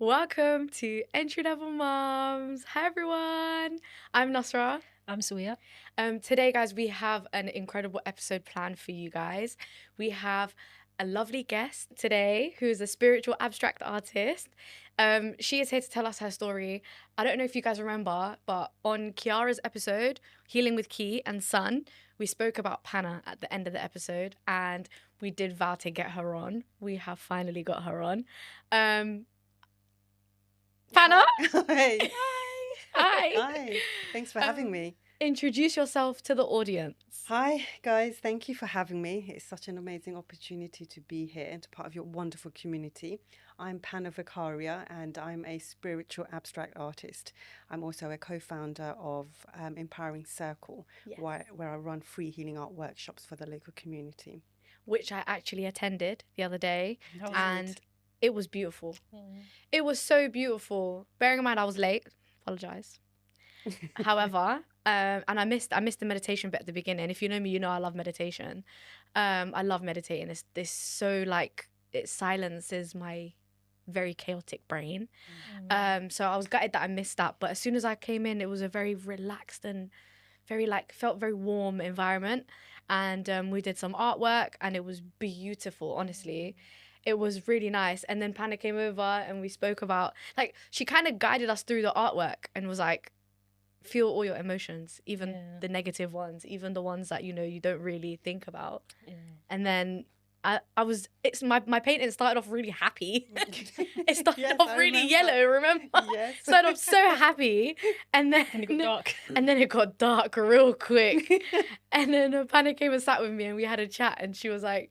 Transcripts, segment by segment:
Welcome to Entry Level Moms. Hi everyone. I'm Nasra. I'm Sawiya. Today, guys, we have an incredible episode planned for you guys. We have a lovely guest today who is a spiritual abstract artist. She is here to tell us her story. I don't know if you guys remember, but on Kiara's episode, Healing with Ki and Sun, we spoke about Panna at the end of the episode, and we did vow to get her on. We have finally got her on. Panna? Hi. Hi. Hi. Thanks for having me. Introduce yourself to the audience. Hi, guys. Thank you for having me. It's such an amazing opportunity to be here and to part of your wonderful community. I'm Panna Vekaria and I'm a spiritual abstract artist. I'm also a co-founder of Empowering Circle, Yes. where I run free healing art workshops for the local community. Which I actually attended the other day, How was and it was beautiful. It was so beautiful. Bearing in mind I was late, apologize. However, and I missed the meditation bit at the beginning. If you know me, you know I love meditation. I love meditating. It's so like it silences my very chaotic brain. So I was gutted that I missed that. But as soon as I came in, it was a very relaxed and felt very warm environment. And we did some artwork, and it was beautiful. Honestly. It was really nice. And then Panna came over and we spoke about, like, she kind of guided us through the artwork and was like, feel all your emotions, even the negative ones, even the ones that, you know, you don't really think about. Yeah. And then my painting started off really happy. It started Yes, off I really remember. yellow, remember? Yes. Started off so happy. And then And it got dark. and then it got dark real quick. And then Panna came and sat with me and we had a chat, and she was like,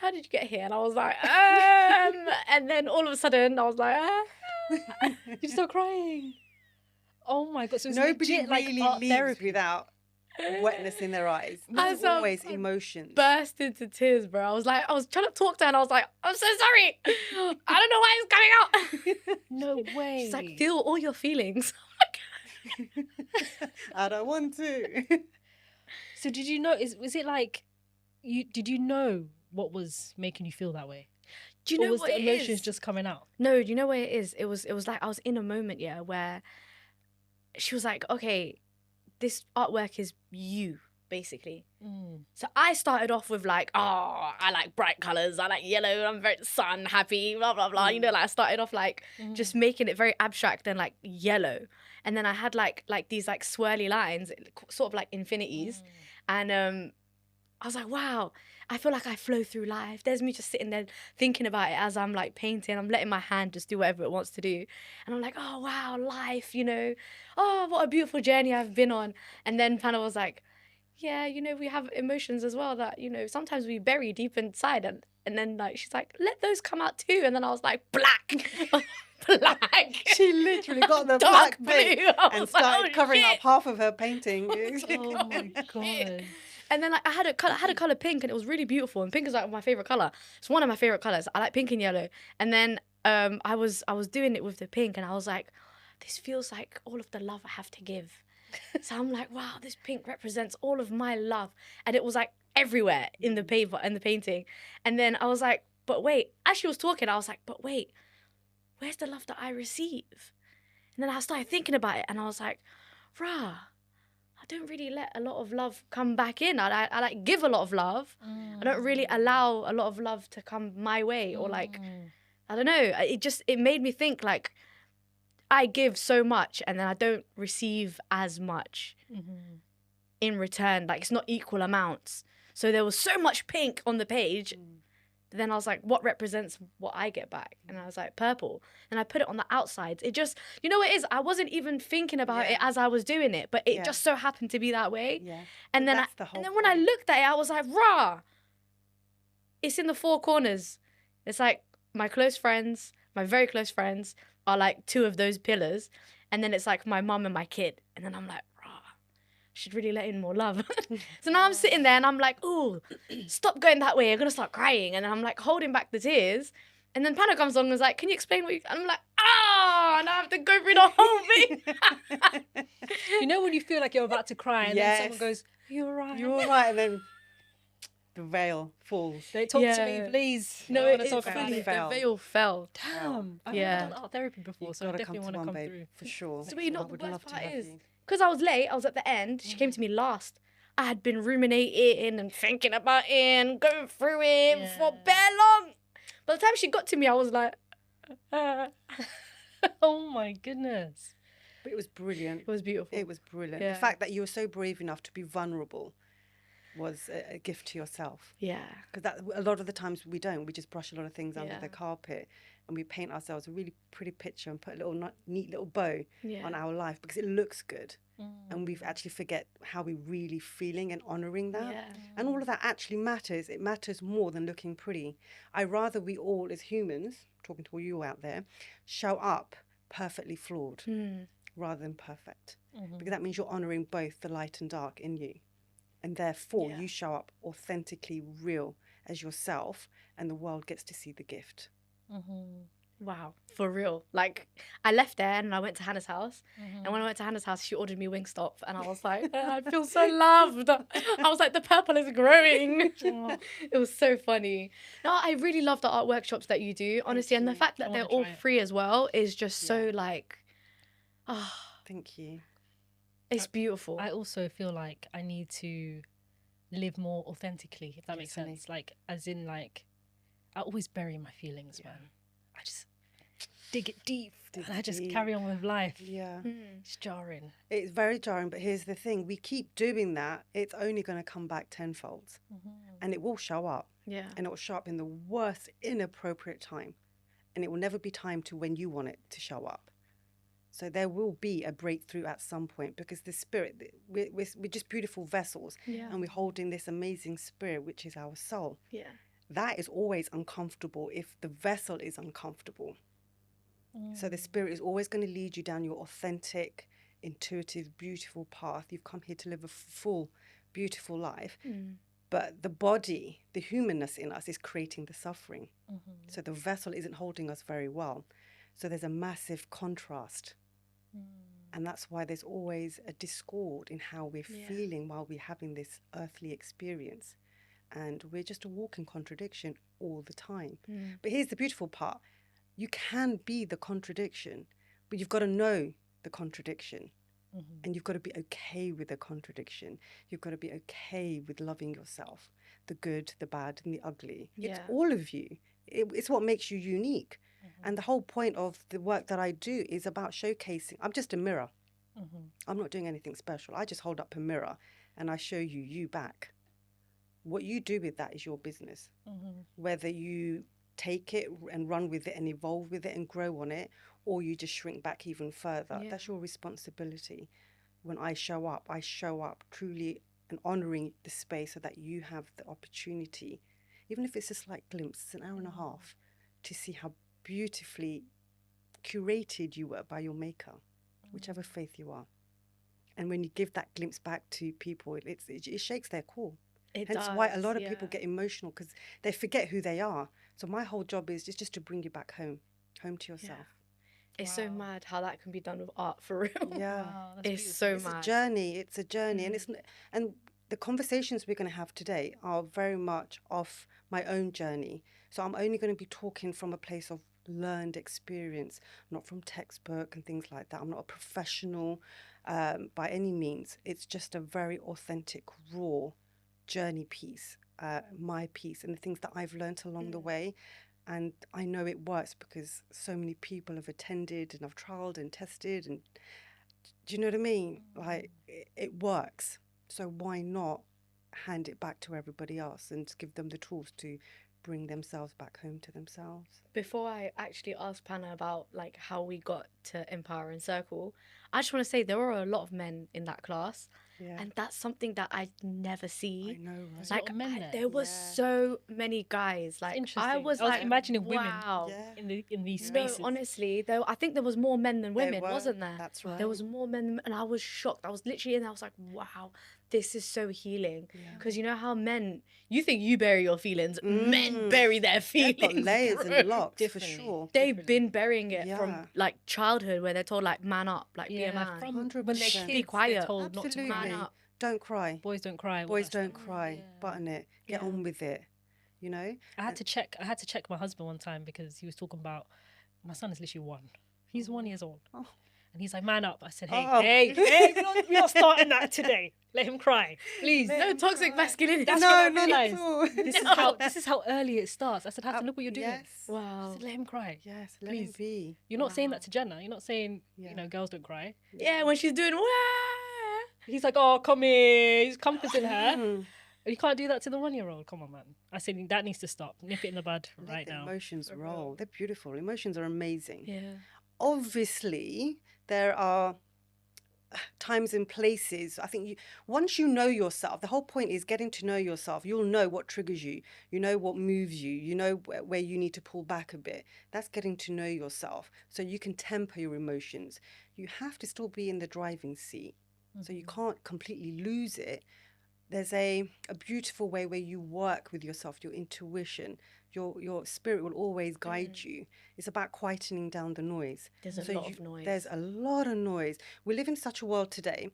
how did you get here? And I was like, and then all of a sudden I was like, You start crying. Oh my god! So it's Nobody legit, like really art leaves therapy. without wetness in their eyes. I There's saw- always emotions. burst into tears, bro. I was trying to talk to her and I was like, I'm so sorry. I don't know why it's coming out. No way. She's like, feel all your feelings. I don't want to. So did you know? Was it like you? Did you know what was making you feel that way? Do you know or was what the it emotions is? just coming out? No, do you know what it is? It was like I was in a moment, yeah, where she was like, okay, this artwork is you, basically. So I started off with like, oh, I like bright colours, I like yellow, I'm very sun happy, blah, blah, blah. You know, like I started off like just making it very abstract and like yellow. And then I had like these like swirly lines, sort of like infinities. And I was like, wow, I feel like I flow through life. There's me just sitting there thinking about it as I'm like painting. I'm letting my hand just do whatever it wants to do. And I'm like, oh, wow, life, you know. Oh, what a beautiful journey I've been on. And then Panna was like, yeah, you know, we have emotions as well that, you know, sometimes we bury deep inside. And then like, she's like, let those come out too. And then I was like, black. Black. She literally got the Dark black blue. paint I and was like, started oh, covering shit. up half of her painting. Oh my god! And then like I had a color pink, and it was really beautiful. And pink is like my favorite color. It's one of my favorite colors. I like pink and yellow. And then I was doing it with the pink, and I was like, this feels like all of the love I have to give. So I'm like, wow, this pink represents all of my love, and it was like everywhere in the paper and the painting. And then I was like, but wait, as she was talking, I was like, but wait, where's the love that I receive? And then I started thinking about it, and I was like, rah. I don't really let a lot of love come back in. I like give a lot of love. I don't really allow a lot of love to come my way, or like, I don't know. It made me think like I give so much and then I don't receive as much in return. Like it's not equal amounts. So there was so much pink on the page. Then I was like, what represents what I get back? And I was like, purple. And I put it on the outsides. It just, you know what it is? I wasn't even thinking about it as I was doing it, but it just so happened to be that way. Yeah. And then That's the whole when I point. looked at it, I was like, rah, it's in the four corners. It's like my close friends, my very close friends are like two of those pillars. And then it's like my mum and my kid. And then I'm like, should really let in more love. So now I'm sitting there and I'm like, ooh, stop going that way. I'm going to start crying. And then I'm like holding back the tears. And then Panna comes along and is like, can you explain what you... And I'm like, and I have to go through the whole thing. You know when you feel like you're about to cry and then Yes. someone goes, "You're right." You're all right, and then the veil falls. Don't talk to Yeah. me, please. No, I wanna it talk about fully, it. fell. the veil fell. Damn. I've Yeah. never done art therapy before, You've so I got to definitely come to want to one, come babe, through. for sure. So you know I the would worst love to part have is, you. because I was late, I was at the end. She came to me last. I had been ruminating and thinking about it and going through it for Yeah. bare long. By the time she got to me, I was like, it Oh my goodness. But it was brilliant. was beautiful. It was brilliant. Yeah. The fact that you were so brave enough to be vulnerable was a gift to yourself. Yeah. Because that a lot of the times we don't. We just brush a lot of things under Yeah. the carpet, and we paint ourselves a really pretty picture and put a little neat little bow Yeah. on our life because it looks good, and we actually forget how we're really feeling and honouring that. Yeah. And all of that actually matters. It matters more than looking pretty. I rather we all, as humans, talking to all you out there, show up perfectly flawed rather than perfect, because that means you're honouring both the light and dark in you. And therefore, Yeah. you show up authentically real as yourself, and the world gets to see the gift. Wow, for real. Like, I left there and I went to Hannah's house. And when I went to Hannah's house, she ordered me Wingstop. And I was like, I feel so loved. I was like, the purple is growing. It was so funny. No, I really love the art workshops that you do, honestly. And the you. fact I that wanna they're all try it. free as well is just so, Yeah. like, Thank you. it's beautiful. I also feel like I need to live more authentically, if that makes Definitely. sense. Like, as in, like, I always bury my feelings, man. I just dig it deep and I just deep. carry on with life. Yeah. It's jarring. It's very jarring, but here's the thing. We keep doing that, it's only going to come back tenfold. And it will show up. Yeah. And it will show up in the worst inappropriate time. And it will never be timed to when you want it to show up. So there will be a breakthrough at some point, because the spirit, we're just beautiful vessels. Yeah. And we're holding this amazing spirit, which is our soul. Yeah. That is always uncomfortable if the vessel is uncomfortable. So the spirit is always going to lead you down your authentic, intuitive, beautiful path. You've come here to live a full, beautiful life. But the body, the humanness in us is creating the suffering. So the vessel isn't holding us very well. So there's a massive contrast. And that's why there's always a discord in how we're feeling while we're having this earthly experience. And we're just a walking contradiction all the time. But here's the beautiful part. You can be the contradiction, but you've got to know the contradiction. And you've got to be okay with the contradiction. You've got to be okay with loving yourself, the good, the bad, and the ugly. It's Yeah. all of you. It's what makes you unique. And the whole point of the work that I do is about showcasing. I'm just a mirror. I'm not doing anything special. I just hold up a mirror and I show you back. What you do with that is your business. Whether you take it and run with it and evolve with it and grow on it, or you just shrink back even further. Yeah. That's your responsibility. When I show up truly and honouring the space so that you have the opportunity, even if it's a slight glimpse, it's an hour and a half, to see how beautifully curated you were by your maker, whichever faith you are. And when you give that glimpse back to people, it shakes their core. Hence why a lot of people get emotional, because they forget who they are. So my whole job is just to bring you back home to yourself. It's so mad how that can be done with art, for real. Yeah. Wow, that's It's beautiful. so It's mad. a journey, and the conversations we're going to have today are very much off my own journey. So I'm only going to be talking from a place of learned experience, not from textbook and things like that. I'm not a professional by any means. It's just a very authentic, raw journey piece, my piece, and the things that I've learned along the way. And I know it works because so many people have attended and I've trialed and tested. And do you know what I mean? Like, it works. So why not hand it back to everybody else and give them the tools to bring themselves back home to themselves? Before I actually ask Panna about like how we got to Empowering Circle, I just want to say there were a lot of men in that class. Yeah. And that's something that I never I see. know, right? There's a lot of men there. There was Yeah. so many guys. Like interesting. I was I was like, imagining women. wow. Yeah. in these No, spaces. honestly, I think there was more men than There women, were, wasn't there? that's right. There was more men, and I was shocked. I was literally in there. I was like, wow, this is so healing. Because you know how men, you think you bury your feelings, men bury their They've feelings. got layers bro. and locks, for Differently. sure. They've been burying it Yeah. from like childhood, where they're told like man up, like be Yeah, a like man. from when they're 100%. kids, Be quiet. they're told not to Absolutely. Man cry. up. don't cry. Boys don't cry. all Boys that don't stuff. cry. Yeah. Button it. Get Yeah. on with it. You know? I had to check my husband one time because he was talking about my son is literally 1. He's 1 years old. Oh. And he's like, man up. I said, Oh. hey, we're not starting that today. Let him cry, please. No toxic masculinity. That's No, what I not realised. at all. This is how early it starts. I said, Hassan, look what you're doing. Yes. I Wow. said, let him cry. Yes, let him Please. be. You're not saying that to Jenna. You're not saying, Yeah. girls don't cry. Yeah, when she's doing He's like, oh, come here. He's comforting her. Mm. You can't do that to the 1-year-old. Come on, man. I said, that needs to stop. Nip it in the bud Let right the now. emotions roll. They're beautiful. Emotions are amazing. yeah. Obviously, there are times and places. I think once you know yourself, the whole point is getting to know yourself. You'll know what triggers you. You know what moves you. You know where you need to pull back a bit. That's getting to know yourself so you can temper your emotions. You have to still be in the driving seat. So you can't completely lose it. There's a beautiful way where you work with yourself, your intuition. Your spirit will always guide you. It's about quietening down the noise. There's a lot of noise. There's a lot of noise. We live in such a world today,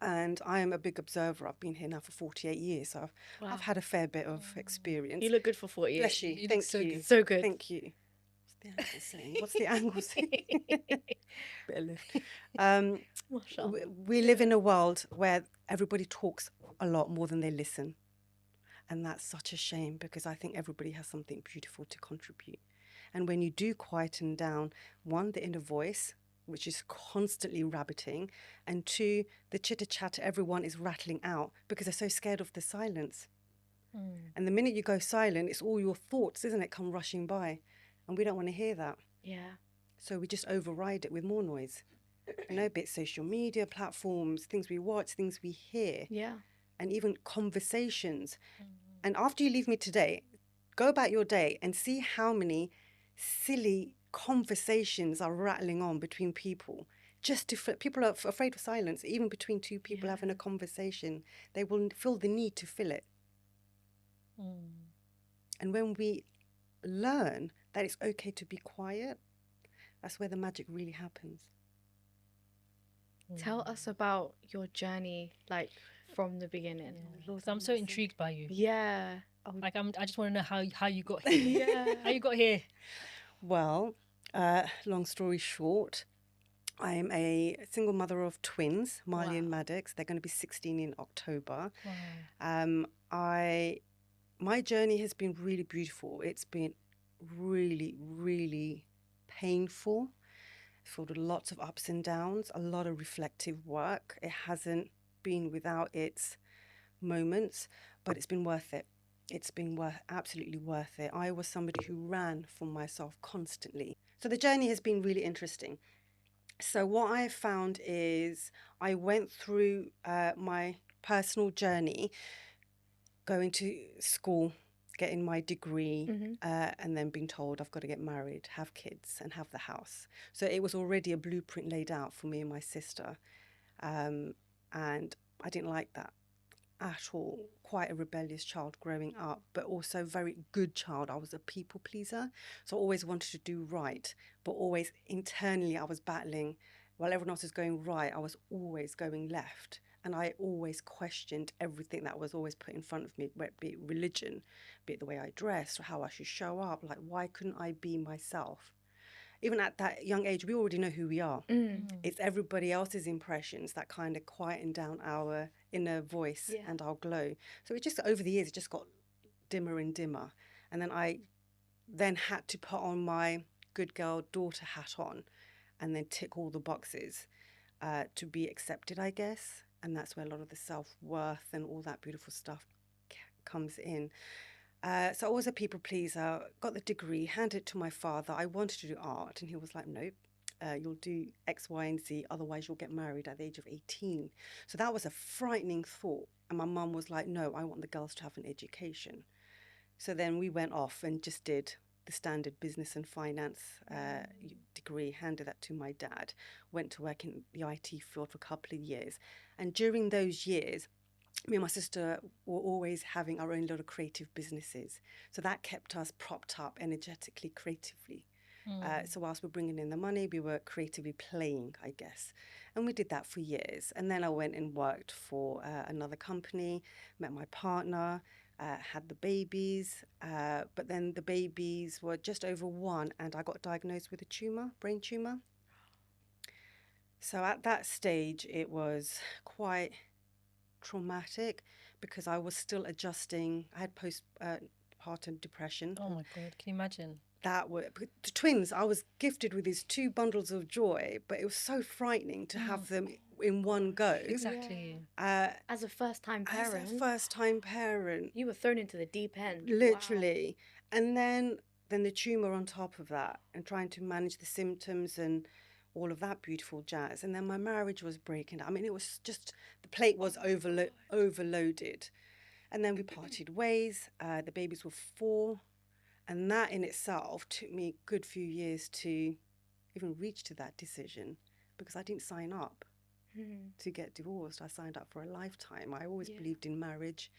and I am a big observer. I've been here now for 48 years, so I've had a fair bit of experience. You look good for 40 years. Bless you. You look Thank so you. good. So good. Thank you. What's the angle saying? Bit of lift. Mashallah. We live in a world where everybody talks a lot more than they listen. And that's such a shame because I think everybody has something beautiful to contribute. And when you do quieten down, 1, the inner voice, which is constantly rabbiting, and 2, the chitter-chatter everyone is rattling out because they're so scared of the silence. And the minute you go silent, it's all your thoughts, isn't it, come rushing by. And we don't want to hear that. Yeah. So we just override it with more noise. A bit social media platforms, things we watch, things we hear. Yeah. And even conversations. And after you leave me today, go about your day and see how many silly conversations are rattling on between people. People are afraid of silence, even between 2 people having a conversation. They will feel the need to fill it. And when we learn that it's okay to be quiet, that's where the magic really happens. Tell us about your journey, like from the beginning. Because I'm so intrigued by you. Yeah. Like I just want to know how you got here. Yeah. How you got here. Well, long story short, I am a single mother of twins, Marley and Maddox. They're going to be 16 in October. Wow. My journey has been really beautiful. It's been really, really painful, filled with lots of ups and downs, a lot of reflective work. It hasn't been without its moments, but it's been worth it. It's been absolutely worth it. I was somebody who ran for myself constantly. So the journey has been really interesting. So what I found is I went through my personal journey, going to school, getting my degree, and then being told I've got to get married, have kids, and have the house. So it was already a blueprint laid out for me and my sister. And I didn't like that at all. Quite a rebellious child growing up, but also very good child. I was a people pleaser, so I always wanted to do right, but always internally I was battling. While everyone else is going right, I was always going left. And I always questioned everything that was always put in front of me, be it religion, be it the way I dressed, or how I should show up. Like, why couldn't I be myself? Even at that young age, we already know who we are. It's everybody else's impressions that kind of quieten down our inner voice and our glow. So it just, over the years, it just got dimmer and dimmer. And then I had to put on my good girl daughter hat on and then tick all the boxes to be accepted, I guess. And that's where a lot of the self-worth and all that beautiful stuff comes in. So I was a people pleaser, got the degree, handed it to my father. I wanted to do art, and he was like, nope, you'll do X, Y, and Z, otherwise you'll get married at the age of 18. So that was a frightening thought. And my mum was like, no, I want the girls to have an education. So then we went off and just did the standard business and finance degree, handed that to my dad, went to work in the IT field for a couple of years. And during those years, me and my sister were always having our own little creative businesses. So that kept us propped up energetically, creatively. So whilst we're bringing in the money, we were creatively playing, I guess. And we did that for years. And then I went and worked for another company, met my partner, had the babies. But then the babies were just over 1 and I got diagnosed with a tumour, brain tumour. So at that stage, it was quite traumatic because I was still adjusting. I had postpartum depression. Oh my God, can you imagine? That were the twins. I was gifted with these 2 bundles of joy, but it was so frightening to have them in one go. Exactly. As a first-time parent. As a first-time parent, you were thrown into the deep end. literally. Wow. And then the tumour on top of that, and trying to manage the symptoms and all of that beautiful jazz. And then my marriage was breaking down. I mean, it was just, the plate was overloaded. And then we parted ways. The babies were 4. And that in itself took me a good few years to even reach to that decision, because I didn't sign up to get divorced. I signed up for a lifetime. I always believed in marriage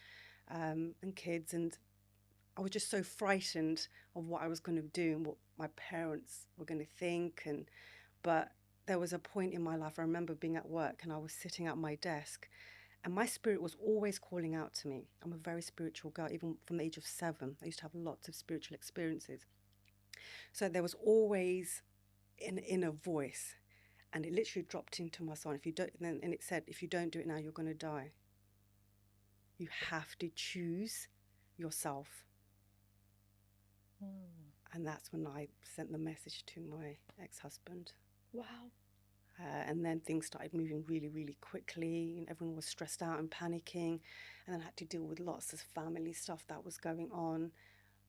and kids. And I was just so frightened of what I was going to do and what my parents were going to think. But there was a point in my life, I remember being at work and I was sitting at my desk and my spirit was always calling out to me. I'm a very spiritual girl, even from the age of 7. I used to have lots of spiritual experiences. So there was always an inner voice, and it literally dropped into my soul. If you don't, and it said, if you don't do it now, you're going to die. You have to choose yourself. And that's when I sent the message to my ex-husband. Wow. And then things started moving really, really quickly, and everyone was stressed out and panicking. And then I had to deal with lots of family stuff that was going on.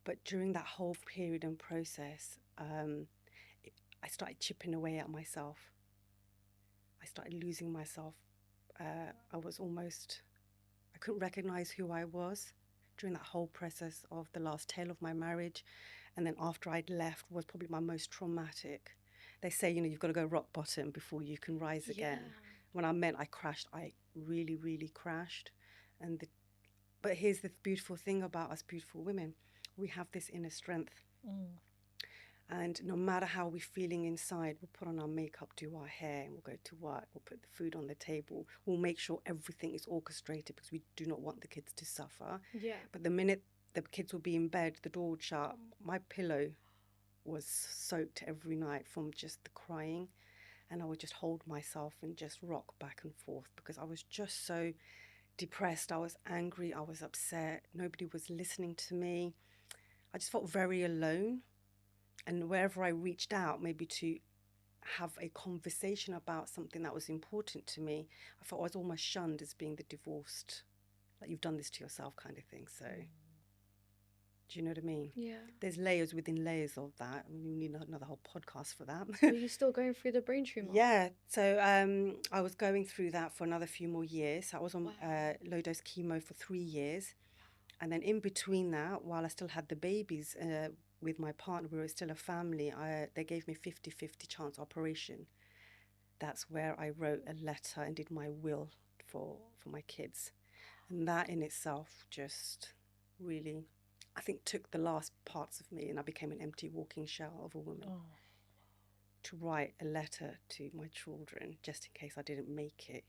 But during that whole period and process, I started chipping away at myself. I started losing myself. I couldn't recognize who I was during that whole process of the last tail of my marriage. And then after I'd left was probably my most traumatic. They say, you've got to go rock bottom before you can rise again. When I meant I crashed, I really, really crashed. But here's the beautiful thing about us beautiful women. We have this inner strength. And no matter how we're feeling inside, we'll put on our makeup, do our hair, and we'll go to work. We'll put the food on the table. We'll make sure everything is orchestrated because we do not want the kids to suffer. Yeah. But the minute the kids would be in bed, the door would shut, my pillow was soaked every night from just the crying, and I would just hold myself and just rock back and forth because I was just so depressed. I was angry, I was upset, nobody was listening to me. I just felt very alone, and wherever I reached out maybe to have a conversation about something that was important to me, I felt I was almost shunned as being the divorced, like you've done this to yourself kind of thing. So do you know what I mean? Yeah. There's layers within layers of that. I mean, you need another whole podcast for that. Were you still going through the brain tumour? Yeah. So I was going through that for another few more years. I was on low-dose chemo for 3 years. And then in between that, while I still had the babies with my partner, we were still a family, they gave me 50-50 chance operation. That's where I wrote a letter and did my will for my kids. And that in itself just really, I think, took the last parts of me, and I became an empty walking shell of a woman. To write a letter to my children just in case I didn't make it.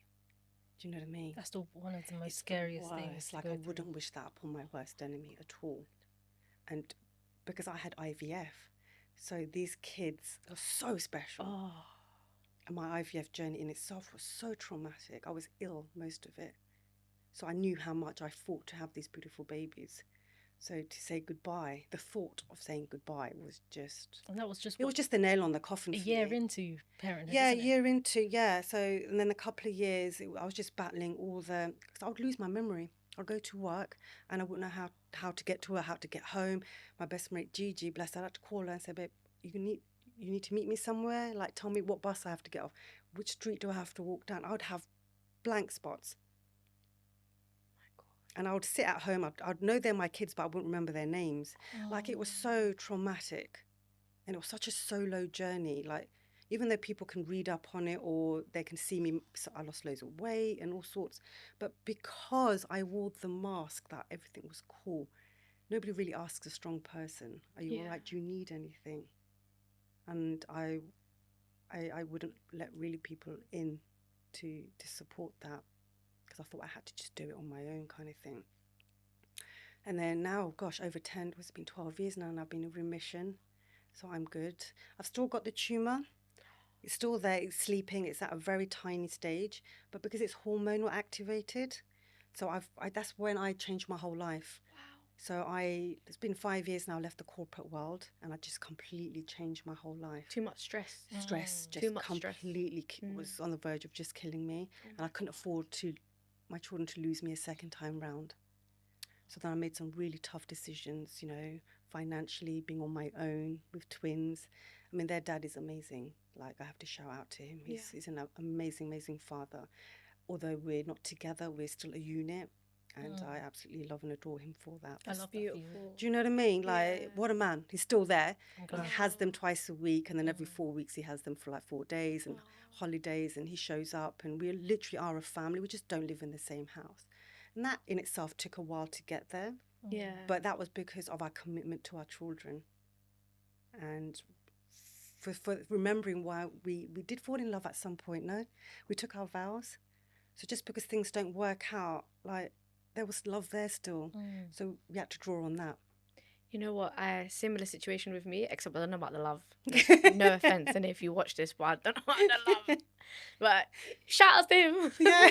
Do you know what I mean? That's one of the most scariest things. Like, I wouldn't wish that upon my worst enemy at all. And because I had IVF, so these kids are so special. And my IVF journey in itself was so traumatic. I was ill most of it. So I knew how much I fought to have these beautiful babies. So to say goodbye, the thought of saying goodbye was just... And that was just... It was just the nail on the coffin for me. A year into parenthood, Yeah, isn't it? a year into, yeah. So, and then a couple of years, I was just battling all the... Because I would lose my memory. I'd go to work and I wouldn't know how to get to work, how to get home. My best mate, Gigi, bless her, I had to call her and say, babe, you need to meet me somewhere? Like, tell me what bus I have to get off. Which street do I have to walk down? I would have blank spots. And I would sit at home, I'd know they're my kids, but I wouldn't remember their names. Like, it was so traumatic. And it was such a solo journey. Like, even though people can read up on it or they can see me, so I lost loads of weight and all sorts. But because I wore the mask that everything was cool, nobody really asks a strong person, are you all right? Do you need anything? And I wouldn't let really people in to support that, because I thought I had to just do it on my own kind of thing. And then now, gosh, over 10, it's been 12 years now, and I've been in remission, so I'm good. I've still got the tumour. It's still there, it's sleeping, it's at a very tiny stage, but because it's hormonal activated, so that's when I changed my whole life. So it's been 5 years now, I left the corporate world, and I just completely changed my whole life. Too much stress. Stress, Too just much stress. completely was on the verge of just killing me, and I couldn't afford my children to lose me a second time round. So then I made some really tough decisions, you know, financially, being on my own with twins. I mean, their dad is amazing. Like, I have to shout out to him. He's an amazing, amazing father. Although we're not together, we're still a unit. And I absolutely love and adore him for that. I love beautiful. that. Do you know what I mean? Like, what a man. He's still there. For you. He has them twice a week, and then every 4 weeks he has them for like 4 days and holidays, and he shows up, and we literally are a family. We just don't live in the same house. And that in itself took a while to get there. Yeah. But that was because of our commitment to our children. And for remembering why we did fall in love at some point, no? We took our vows. So just because things don't work out, like, there was love there still. So we had to draw on that. You know what? Similar situation with me, except I don't know about the love. No offense, and if you watch this, but I don't know about the love. But shout out to him. Yeah.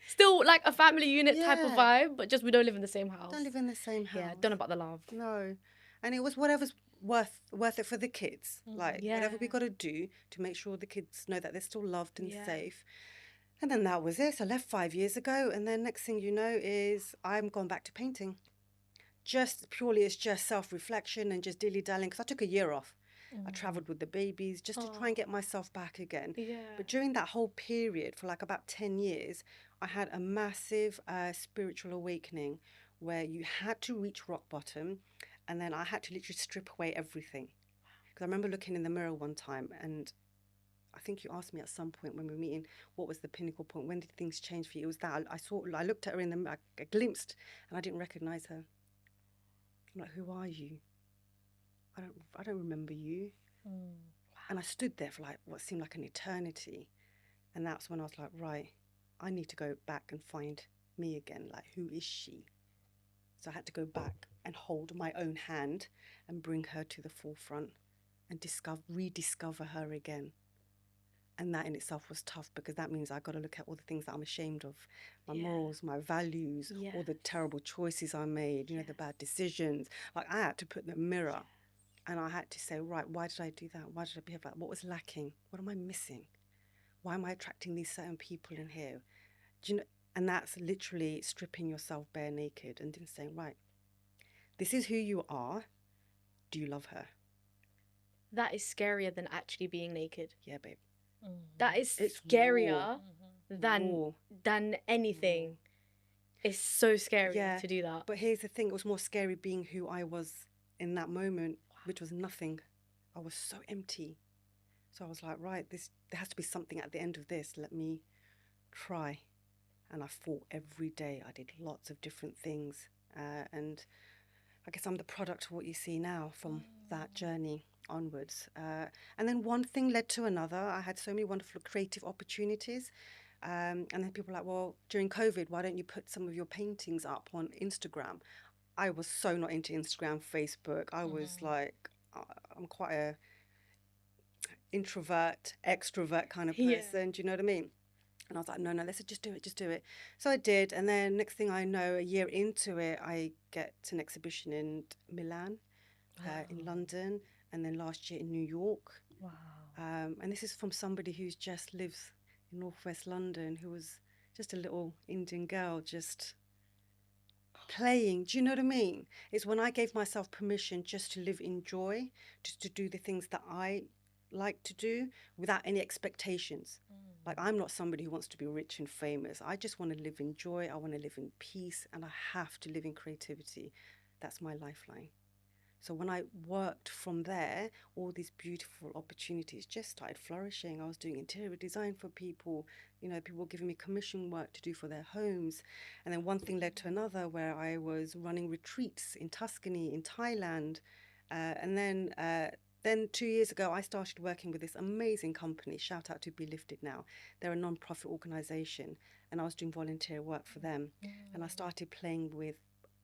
Still like a family unit type of vibe, but just we don't live in the same house. Don't live in the same house. Yeah, don't know about the love. No. And it was whatever's worth it for the kids. Like, whatever we got to do to make sure the kids know that they're still loved and safe. And then that was it. So I left 5 years ago. And then next thing you know is I'm gone back to painting. Just purely, it's just self-reflection and just dilly-dallying. Because I took a year off. I travelled with the babies just to try and get myself back again. Yeah. But during that whole period, for like about 10 years, I had a massive spiritual awakening where you had to reach rock bottom. And then I had to literally strip away everything. Because I remember looking in the mirror one time, and I think you asked me at some point when we were meeting, what was the pinnacle point? When did things change for you? It was that I looked at her in the mirror, I glimpsed, and I didn't recognize her. I'm like, who are you? I don't remember you. And I stood there for like what seemed like an eternity. And that's when I was like, right, I need to go back and find me again. Like, who is she? So I had to go back and hold my own hand and bring her to the forefront and rediscover her again. And that in itself was tough, because that means I got to look at all the things that I'm ashamed of, my morals, my values, all the terrible choices I made, you know, the bad decisions. Like, I had to put the mirror and I had to say, right, why did I do that? Why did I behave like that? What was lacking? What am I missing? Why am I attracting these certain people in here? Do you know? And that's literally stripping yourself bare naked and then saying, right, this is who you are. Do you love her? That is scarier than actually being naked. Yeah, babe. That is It's scarier Raw. than anything. It's so scary to do that. But here's the thing, it was more scary being who I was in that moment, which was nothing. I was so empty. So I was like, right, there has to be something at the end of this. Let me try. And I fought every day. I did lots of different things. And I guess I'm the product of what you see now from that journey onwards. And then one thing led to another. I had so many wonderful creative opportunities. And then people were like, well, during COVID, why don't you put some of your paintings up on Instagram? I was so not into Instagram, Facebook. I was like, I'm quite a introvert, extrovert kind of person. Do you know what I mean? And I was like, no, let's just do it. So I did. And then next thing I know, a year into it, I get an exhibition in Milan, in London, and then last year in New York. Wow. And this is from somebody who's just lives in northwest London, who was just a little Indian girl, just playing. Do you know what I mean? It's when I gave myself permission just to live in joy, just to do the things that I like to do without any expectations. Like, I'm not somebody who wants to be rich and famous. I just want to live in joy. I want to live in peace, and I have to live in creativity. That's my lifeline. So when I worked from there, all these beautiful opportunities just started flourishing. I was doing interior design for people. You know, people were giving me commission work to do for their homes. And then one thing led to another, where I was running retreats in Tuscany, in Thailand. And then then 2 years ago, I started working with this amazing company. Shout out to Be Lifted now. They're a non-profit organisation, and I was doing volunteer work for them. And I started playing with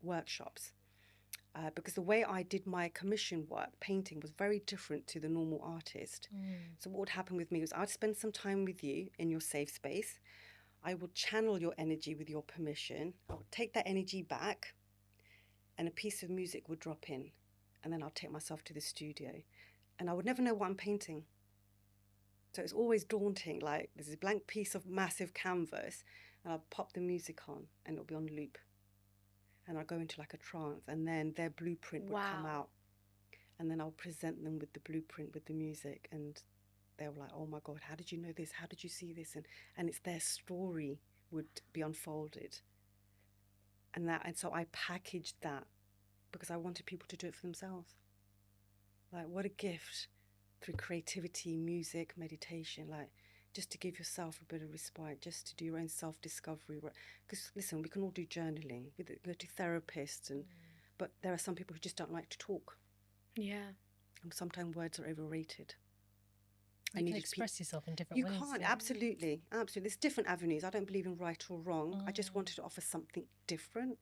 workshops because the way I did my commission work, painting, was very different to the normal artist. So what would happen with me was I'd spend some time with you in your safe space. I would channel your energy with your permission. I would take that energy back, and a piece of music would drop in. And then I'll take myself to the studio, and I would never know what I'm painting. So it's always daunting. Like, there's a blank piece of massive canvas, and I'll pop the music on, and it'll be on loop. And I'll go into like a trance, and then their blueprint would come out. And then I'll present them with the blueprint, with the music, and they were like, oh my God, how did you know this? How did you see this? And it's their story would be unfolded. And so I packaged that, because I wanted people to do it for themselves. Like, what a gift through creativity, music, meditation, like just to give yourself a bit of respite, just to do your own self-discovery. Because listen, we can all do journaling, we go to therapists, but there are some people who just don't like to talk. Yeah. And sometimes words are overrated. You can express yourself in different ways. You can't, absolutely. There's different avenues. I don't believe in right or wrong. I just wanted to offer something different.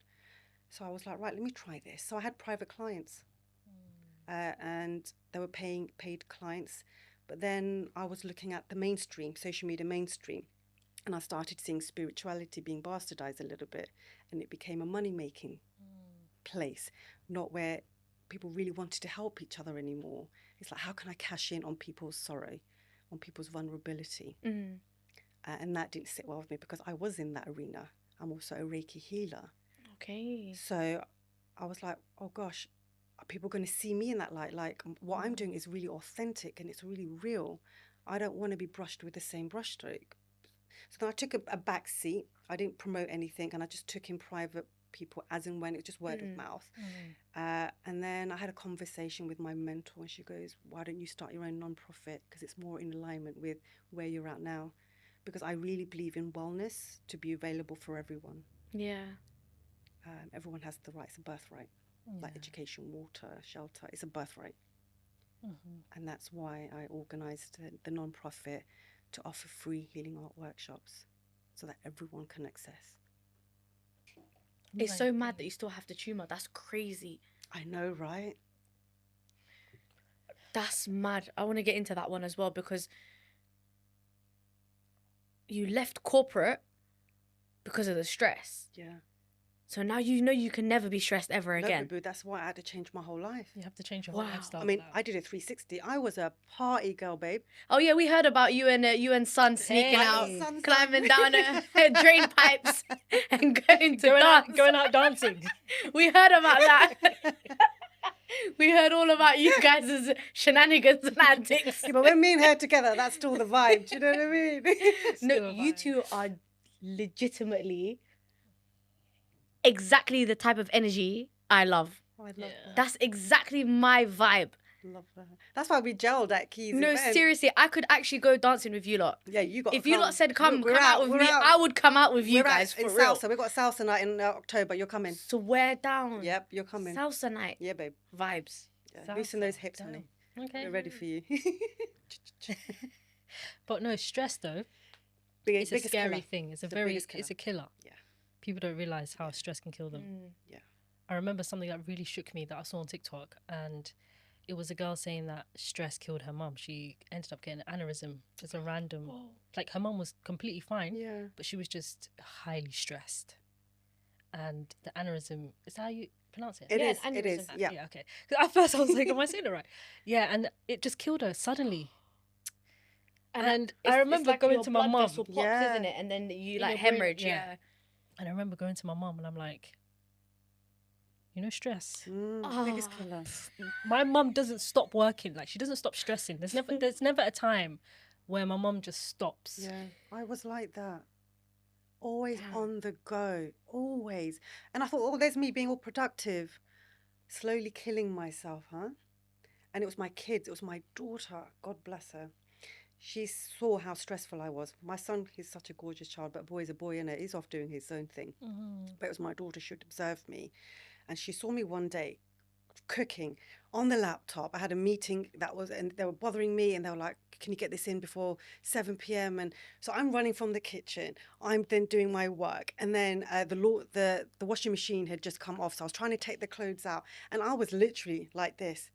So I was like, right, let me try this. So I had private clients, and they were paid clients. But then I was looking at the mainstream, social media mainstream, and I started seeing spirituality being bastardized a little bit, and it became a money-making place, not where people really wanted to help each other anymore. It's like, how can I cash in on people's sorrow, on people's vulnerability? And that didn't sit well with me, because I was in that arena. I'm also a Reiki healer. Okay. So I was like, oh gosh, are people going to see me in that light? Like, what I'm doing is really authentic and it's really real. I don't want to be brushed with the same brushstroke. So then I took a back seat. I didn't promote anything, and I just took in private people as and when. It was just word of mouth. And then I had a conversation with my mentor, and she goes, why don't you start your own non-profit? Because it's more in alignment with where you're at now. Because I really believe in wellness to be available for everyone. Yeah. Everyone has the right, it's a birthright. Like education, water, shelter, it's a birthright. And that's why I organised the non-profit to offer free healing art workshops so that everyone can access. It's so mad that you still have the tumour. That's crazy. I know, right? That's mad. I want to get into that one as well, because you left corporate because of the stress. Yeah. So now you know you can never be stressed ever again. No, that's why I had to change my whole life. You have to change your whole lifestyle. I mean, I did a 360. I was a party girl, babe. Oh yeah, we heard about you and Son sneaking out, climbing down drain pipes and going out dancing. We heard about that. We heard all about you guys' shenanigans and antics. Yeah, but when me and her together, that's still the vibe. Do you know what I mean? No, you two are legitimately exactly the type of energy I love. Oh, I love that. That's exactly my vibe. Love that. That's why we gelled at Keys. No, event. seriously, I could actually go dancing with you lot. Yeah, you got. If you lot said come We're out with me, I would come out with you guys in for real. Salsa. We got salsa night in October. You're coming. Swear down. Yep, you're coming. Salsa night. Yeah, babe. Vibes. Yeah. Loosen those hips, honey. Okay. We're ready for you. But no, stress though. It's a scary thing. It's a killer. Yeah. People don't realise how stress can kill them. Yeah. I remember something that really shook me that I saw on TikTok, and it was a girl saying that stress killed her mum. She ended up getting an aneurysm. Just a random, like her mum was completely fine, but she was just highly stressed. And the aneurysm, is that how you pronounce it? It is. Yeah. Yeah, okay. 'Cause at first I was like, am I saying it right? Yeah, and it just killed her suddenly. And I remember like going your to my blood mum. vessel pops, isn't it? And then you like your brain, hemorrhage. Yeah. And I remember going to my mum and I'm like, you know, stress. Biggest killer. My mum doesn't stop working. Like, she doesn't stop stressing. There's never a time where my mum just stops. Yeah, I was like that. Always on the go. Always. And I thought, oh, there's me being all productive. Slowly killing myself, huh? And it was my kids. It was my daughter. God bless her. She saw how stressful I was. My son, he's such a gorgeous child, but a boy's a boy, innit? He's off doing his own thing. But it was my daughter, she would observe me. And she saw me one day cooking on the laptop. I had a meeting and they were bothering me, and they were like, can you get this in before 7 p.m? And so I'm running from the kitchen. I'm then doing my work. And then the washing machine had just come off. So I was trying to take the clothes out. And I was literally like this.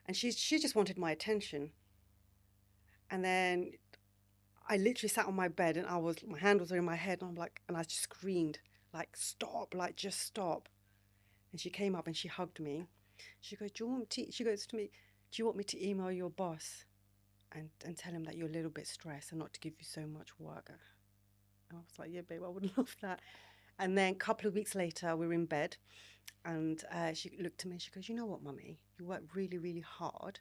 And she just wanted my attention. And then I literally sat on my bed, and my hand was in my head. And I just screamed, like, stop, like, just stop. And she came up and she hugged me. She goes, she goes to me, do you want me to email your boss and tell him that you're a little bit stressed and not to give you so much work? And I was like, yeah, babe, I would love that. And then a couple of weeks later, we were in bed, and she looked at me and she goes, you know what, mummy, you work really, really hard.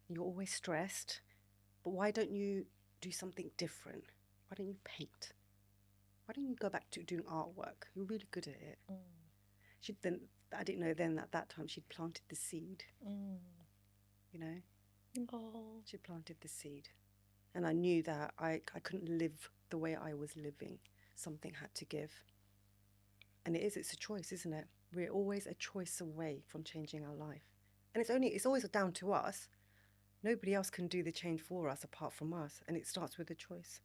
You're always stressed, but why don't you do something different? Why don't you paint? Why don't you go back to doing artwork? You're really good at it. I didn't know then at that time she'd planted the seed. You know? Oh. She planted the seed. And I knew that I couldn't live the way I was living. Something had to give. And it's a choice, isn't it? We're always a choice away from changing our life. And it's always down to us. Nobody else can do the change for us apart from us. And it starts with a choice.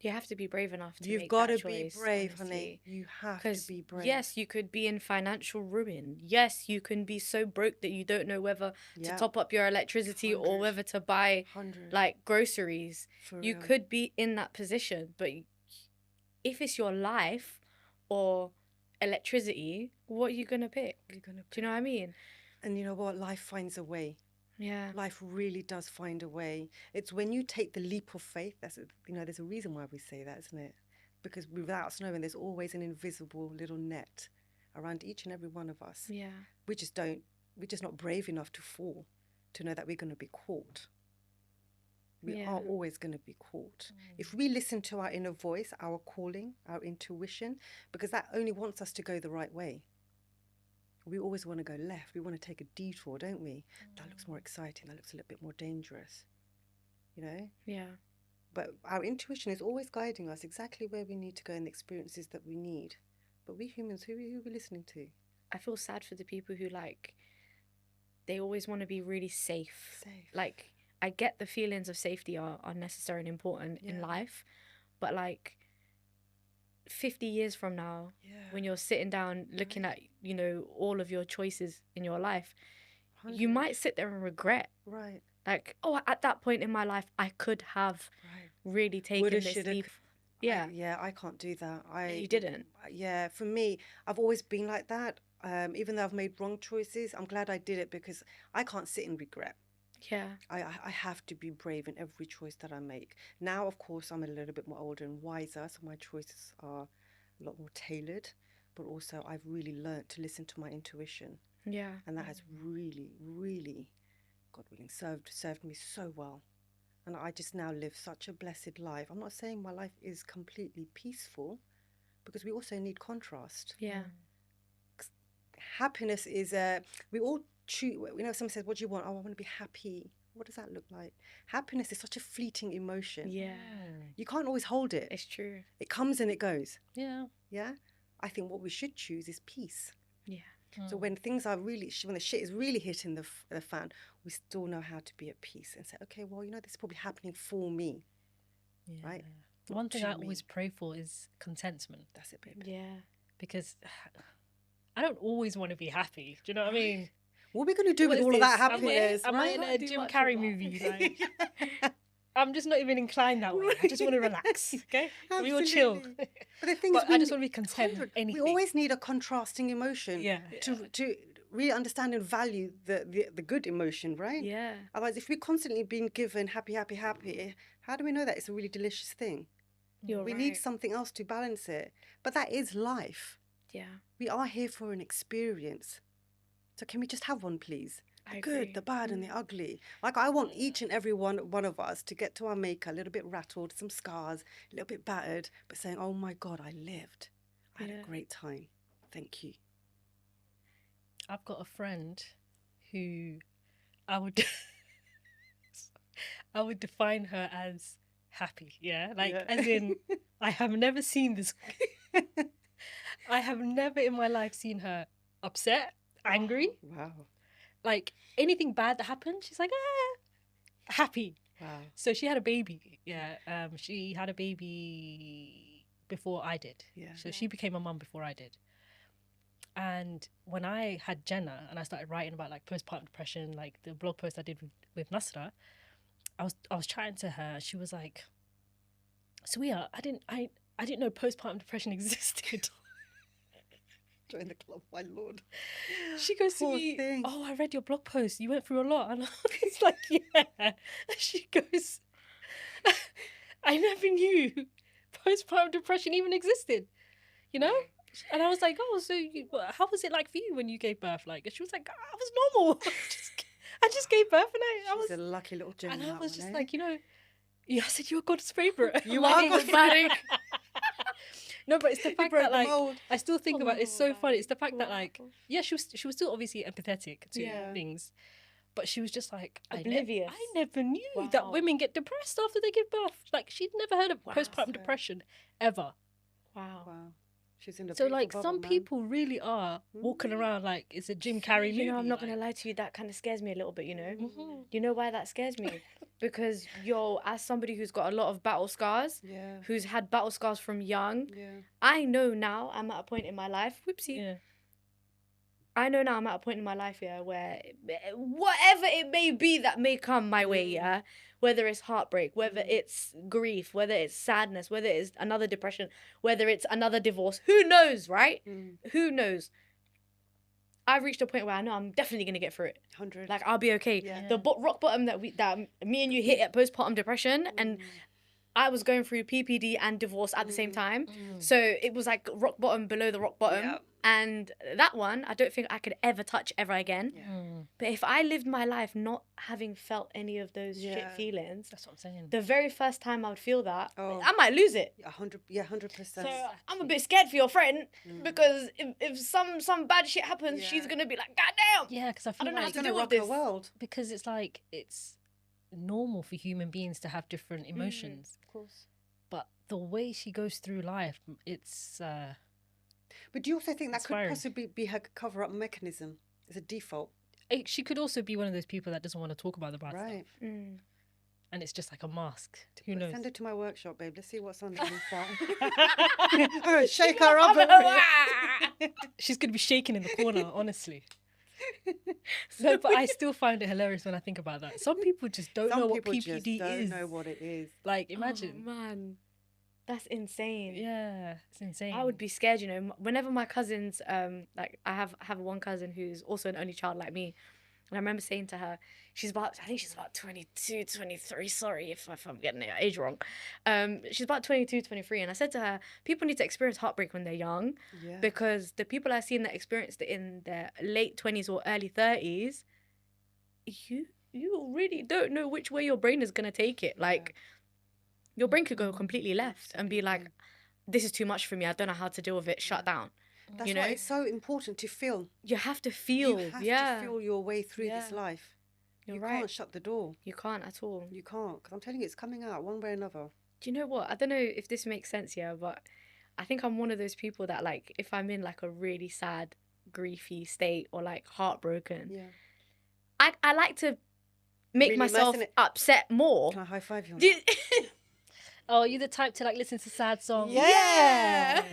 You have to be brave enough to You've make got that to be choice, brave, honestly. honey. You have to be brave. Yes, you could be in financial ruin. Yes, you can be so broke that you don't know whether to top up your electricity 100. or whether to buy 100. like groceries. For You real. could be in that position, but if it's your life or electricity, what are you gonna pick? What are you gonna Do you know what I mean? And you know what? Life finds a way. Yeah. Life really does find a way. It's when you take the leap of faith. There's a reason why we say that, isn't it? Because without us knowing, there's always an invisible little net around each and every one of us. Yeah. We're just not brave enough to fall, to know that we're going to be caught. We are always going to be caught. If we listen to our inner voice, our calling, our intuition, because that only wants us to go the right way. We always want to go left. We want to take a detour, don't we? That looks more exciting. That looks a little bit more dangerous, you know? Yeah. But our intuition is always guiding us exactly where we need to go and the experiences that we need. But we humans, who are we listening to? I feel sad for the people who they always want to be really safe. Like, I get the feelings of safety are necessary and important in life, but 50 years from now, when you're sitting down looking at, all of your choices in your life, 100. you might sit there and regret. Right. Like, oh, at that point in my life, I could have really taken Woulda, this shoulda. leap. Yeah. I can't do that. You didn't? Yeah, for me, I've always been like that. Even though I've made wrong choices, I'm glad I did it because I can't sit in regret. Yeah. I have to be brave in every choice that I make. Now, of course, I'm a little bit more older and wiser, so my choices are a lot more tailored. But also, I've really learnt to listen to my intuition. Yeah. And that has really, really, God willing, served me so well. And I just now live such a blessed life. I'm not saying my life is completely peaceful, because we also need contrast. Yeah. Happiness is we all choose. Someone says, what do you want? Oh, I want to be happy. What does that look like? Happiness is such a fleeting emotion. Yeah. You can't always hold it. It's true. It comes and it goes. Yeah. Yeah. I think what we should choose is peace. Yeah. So when things are really, when the shit is really hitting the fan, we still know how to be at peace and say, okay, well, this is probably happening for me. Yeah. Right? One thing To I always me. pray for is contentment. That's it, babe. Yeah. Because I don't always want to be happy. Do you know what I mean? What are we going to do What with is all of this? that happiness? Am I right? in a Can't do Jim much Carrey of that. movie? Like, I'm just not even inclined that way. I just want to relax. Okay, we all chill. Absolutely. But the thing But is, I just want to be content with we anything. always need a contrasting emotion to really understand and value the good emotion, right? Yeah. Otherwise, if we're constantly being given happy, happy, happy, how do we know that it's a really delicious thing? We need something else to balance it. But that is life. Yeah. We are here for an experience. So can we just have one, please? The I good, agree. the bad, and the ugly. Like, I want each and every one of us to get to our maker a little bit rattled, some scars, a little bit battered, but saying, oh my God, I lived. I had a great time. Thank you. I've got a friend who I would define her as happy. Yeah, as in, I have never seen this. I have never in my life seen her upset, angry. Wow. Like anything bad that happened, she's like, happy. Wow. So she had a baby. Yeah. She had a baby before I did. Yeah. So she became a mum before I did. And when I had Jenna and I started writing about like postpartum depression, like the blog post I did with Nasra, I was chatting to her. She was like, Sawiya, I didn't know postpartum depression existed. Join the club, my lord. She goes to Poor me, thing. oh, I read your blog post. You went through a lot. And I was like, yeah. And she goes, I never knew postpartum depression even existed, you know? And I was like, oh, so how was it like for you when you gave birth? Like, and she was like, I was normal. I just gave birth and I was She's a lucky little gem. and in I that was one, just eh? like, you know, yeah, I said you're God's favourite. You are God's favourite. No, but it's the fact broke that the like mold. I still think about it's so funny. It's the fact that like Wow. yeah, she was still obviously empathetic to Yeah. things, but she was just like Oblivious. I never knew that Wow. women get depressed after they give birth. Like she'd never heard of Wow. postpartum depression ever. Wow. Wow. She's in the So beautiful like bubble, some man. people really are walking around like it's a Jim Carrey movie. You know, I'm not like, gonna lie to you. That kind of scares me a little bit. You know. mhm. You know why that scares me? Because as somebody who's got a lot of battle scars, Yeah. who's had battle scars from young, Yeah. I know now I'm at a point in my life. Whoopsie. Yeah. I know now I'm at a point in my life, yeah, where whatever it may be that may come my way, yeah, whether it's heartbreak, whether it's grief, whether it's sadness, whether it's another depression, whether it's another divorce, who knows, right? Mm. Who knows? I've reached a point where I know I'm definitely gonna get through it. 100. Like I'll be okay. Yeah. The rock bottom that me and you hit at postpartum depression, and I was going through PPD and divorce at the same time. So it was like rock bottom below the rock bottom. Yeah. And that one, I don't think I could ever touch ever again. Yeah. But if I lived my life not having felt any of those shit Yeah. feelings, That's what I'm saying. the very first time I would feel that, Oh. I might lose it. 100. Yeah. 100%. So I'm a bit scared for your friend because if some bad shit happens, she's Yeah. gonna be like, God damn. Yeah, because I feel don't know how like to It's deal gonna with rock our this. world. because it's like it's normal for human beings to have different emotions. Of course. But the way she goes through life, it's But do you also think that could Inspiring. possibly be her cover-up mechanism? It's a default, she could also be one of those people that doesn't want to talk about the bad right? stuff, and it's just like a mask. Who But knows? Send her to my workshop, babe. Let's see what's underneath that. I'm gonna shake her up. She's gonna be shaking in the corner, honestly. No, but I still find it hilarious when I think about that. Some people just don't know Some what people PPD just don't is. know what it is. Like, imagine. Oh, man. That's insane. Yeah, it's insane. I would be scared, you know. Whenever my cousins, like I have one cousin who's also an only child like me, and I remember saying to her, I think she's about 22, 23. Sorry if I'm getting her age wrong. She's about 22, 23, and I said to her, people need to experience heartbreak when they're young, Yeah. because the people I've seen that experienced it in their late 20s or early 30s, you really don't know which way your brain is gonna take it. Like, your brain could go completely left and be like, this is too much for me. I don't know how to deal with it. Shut down. That's you why know? it's so important to feel. You have to feel. You have yeah. to feel your way through this Yeah. life. You're you right. can't shut the door. You can't at all. You can't, because I'm telling you, it's coming out one way or another. Do you know what? I don't know if this makes sense here, but I think I'm one of those people that, like, if I'm in like a really sad, griefy state or like heartbroken, Yeah. I like to make Really myself immersing it. upset more. Can I high five you on Do- Oh, you're the type to like listen to sad songs. Yeah.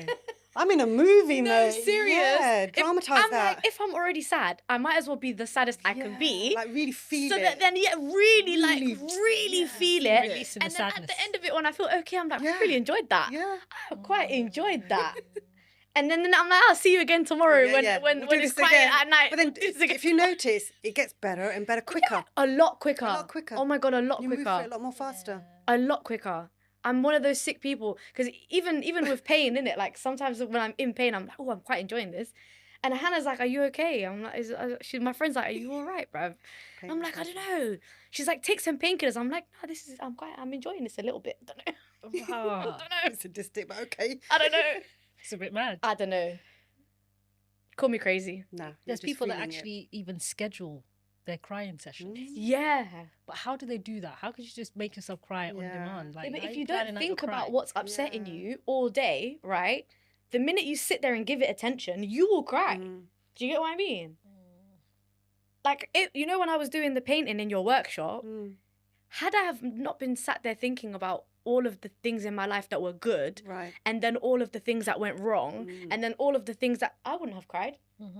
I'm in a movie, No, mate. serious. Yeah, If- dramatize I'm that. like, if I'm already sad, I might as well be the saddest I can be. Like really feel so it. that then, really Really, feel feel it. it. Releasing And the then at sadness. the end of it, when I feel okay, I'm like, I Yeah. really enjoyed that. Yeah. I quite enjoyed that. And then I'm like, I'll see you again tomorrow Yeah, yeah. when We'll do it's this quiet again. at night. But then, We'll do this again. if you notice, it gets better and better quicker. a lot quicker. A lot quicker. Oh my God, a lot You move quicker. through it a lot more faster. A lot quicker. I'm one of those sick people, because even with pain, innit? Like sometimes when I'm in pain, I'm like, oh, I'm quite enjoying this. And Hannah's like, are you okay? I'm like, my friend's like, are you all right, bruv? Pain I'm like, I faster. don't know. She's like, take some painkillers. I'm like, no, I'm enjoying this a little bit. I don't know. Wow. I don't know. It's sadistic, but okay. I don't know. It's a bit mad. I don't know. Call me crazy. No. There's people that actually even schedule their crying sessions. Yeah. But how do they do that? How could you just make yourself cry on Yeah. demand? Like, Yeah, but how if are you planning don't out your think about cry? what's upsetting Yeah. you all day, right? The minute you sit there and give it attention, you will cry. Mm. Do you get what I mean? like it. You know, when I was doing the painting in your workshop, had I have not been sat there thinking about all of the things in my life that were good, Right. and then all of the things that went wrong, and then all of the things that I wouldn't have cried.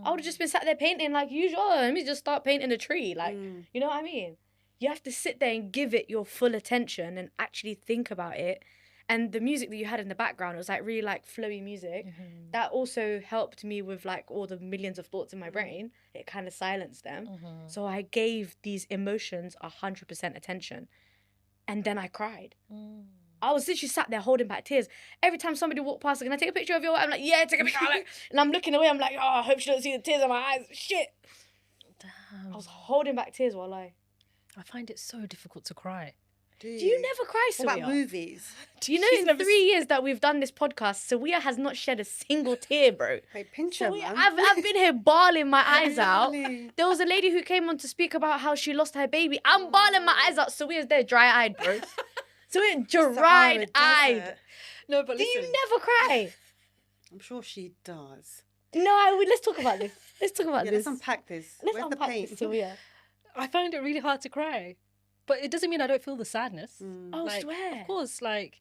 I would have just been sat there painting like usual. Oh, let me just start painting a tree. Like, you know what I mean? You have to sit there and give it your full attention and actually think about it. And the music that you had in the background, it was like really like flowy music. That also helped me with like all the millions of thoughts in my brain. It kind of silenced them. So I gave these emotions 100% attention. And then I cried. I was literally sat there holding back tears. Every time somebody walked past, like, can I take a picture of you? I'm like, yeah, take a picture. And I'm looking away. I'm like, oh, I hope she doesn't see the tears in my eyes. Shit. Damn. I was holding back tears while I find it so difficult to cry. Do Do you never cry, Sawiya? What about movies? Do you know in 3 years that we've done this podcast, Sawiya has not shed a single tear, bro. Hey, pinch her, Sawiya, man. I've been here bawling my eyes out. Really? There was a lady who came on to speak about how she lost her baby. I'm bawling my eyes out. Sawiya's there dry-eyed, bro. Sawiya dry-eyed. No, but Do you never cry? I'm sure she does. No, let's talk about this. Let's talk about Yeah, this. let's unpack this. Let's Where's unpack the paint? this, Sawiya. I find it really hard to cry. But it doesn't mean I don't feel the sadness. Oh, Like, swear. Of course, like,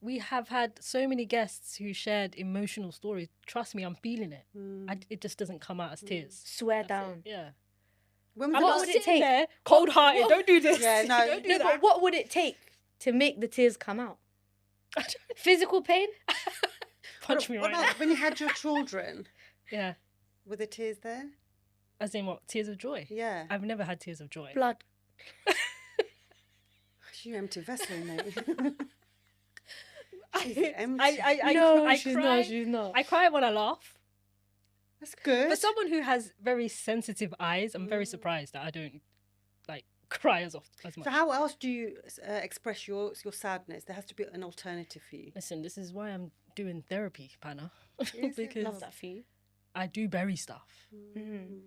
we have had so many guests who shared emotional stories. Trust me, I'm feeling it. It just doesn't come out as tears. Swear That's down. it, yeah. When was I'm the not last- would it sitting take? there, cold-hearted. Don't do this. Yeah, no. Don't do No, that. but what would it take to make the tears come out? Physical pain? Punch me What right now. about when you had your children? Yeah. Were the tears there? As in what? Tears of joy? Yeah. I've never had tears of joy. Blood. You empty vessel, mate. She's empty. I No, I she's cry. not. She's not. I cry when I laugh. That's good. For someone who has very sensitive eyes, I'm very surprised that I don't like cry as often as much. So how else do you express your sadness? There has to be an alternative for you. Listen, this is why I'm doing therapy, Panna, Is it? because Love that for you. I do bury stuff. Mm-hmm.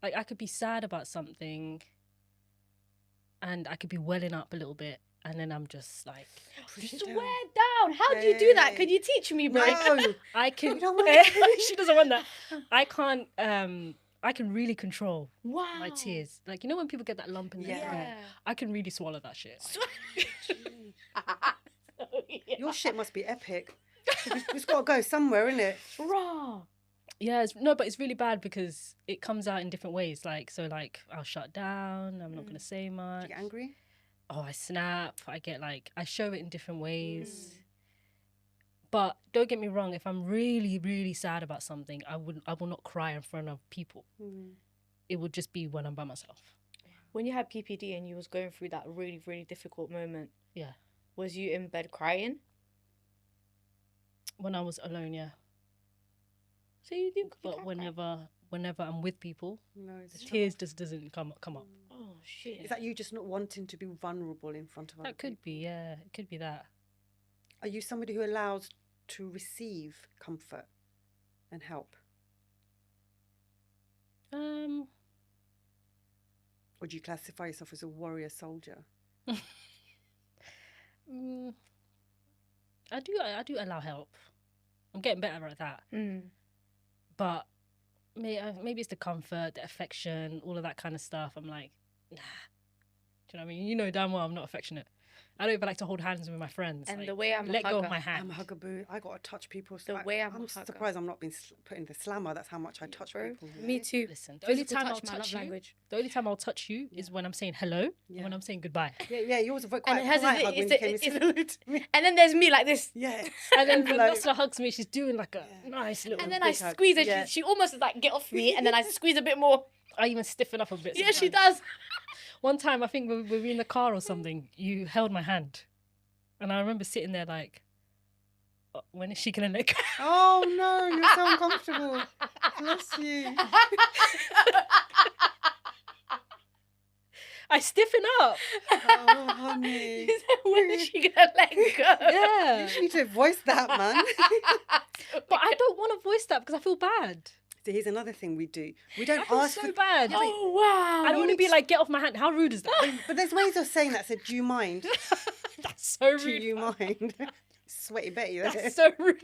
Like I could be sad about something, and I could be welling up a little bit, and then I'm just like, Push it Swear down. down. How do you do that? Hey. Can you teach me, bro? No. I can. You don't want to- She doesn't want that. I can't. I can really control Wow. my tears. Like you know when people get that lump in their Yeah. throat, I can really swallow that shit. Your shit must be epic. It's got to go somewhere, innit? Raw. Yeah, but it's really bad because it comes out in different ways. Like I'll shut down. I'm not gonna say Do much. you get angry? Oh, I snap. I get I show it in different ways. But don't get me wrong. If I'm really, really sad about something, I will not cry in front of people. It would just be when I'm by myself. When you had PPD and you was going through that really, really difficult moment, Yeah. was you in bed crying? When I was alone, yeah. So you didn't. But whenever I'm with people, No, the it's tears just doesn't come up. Oh shit. Is that you just not wanting to be vulnerable in front of other That could be, yeah. It could be that. Are you somebody who allows to receive comfort and help? Or do you classify yourself as a warrior soldier? I do allow help. I'm getting better at that. But maybe it's the comfort, the affection, all of that kind of stuff. I'm like, nah. Do you know what I mean? You know damn well I'm not affectionate. I don't even like to hold hands with my friends. And like, the way I'm a let go of hugger. my hand. I'm a hugaboo. I got to touch people. The way I'm a I'm hugger. surprised I'm not being put in the slammer. That's how much I touch Bro, people. me too. Listen, the only Physical time I'll touch, my touch love you, language. the only time I'll touch you is when I'm saying hello Yeah. and when I'm saying goodbye. Yeah, yours were And quite it has quiet a- hug when it's you a- came and it's- said hello to me. And then there's me like this. Yeah. And then when Like- Nasra hugs me, she's doing like a nice little And then I big hug. squeeze her. Yeah. She almost is like, get off me. And then I squeeze a bit more. I even stiffen up a bit. Yeah, she sometimes. does. One time, I think we were in the car or something, you held my hand. And I remember sitting there like, when is she going to let go? Oh no, you're so uncomfortable. Bless you. I stiffen up. Oh, honey. When is she gonna let go? Yeah. You need to voice that, man. But I don't want to voice that because I feel bad. So here's another thing we do. We I don't feel ask so for... bad. Oh wow! I don't want to be like, get off my hand. How rude is that? But there's ways of saying that. So do you mind? That's so rude. Do you mind? Sweaty Betty there. That's so rude.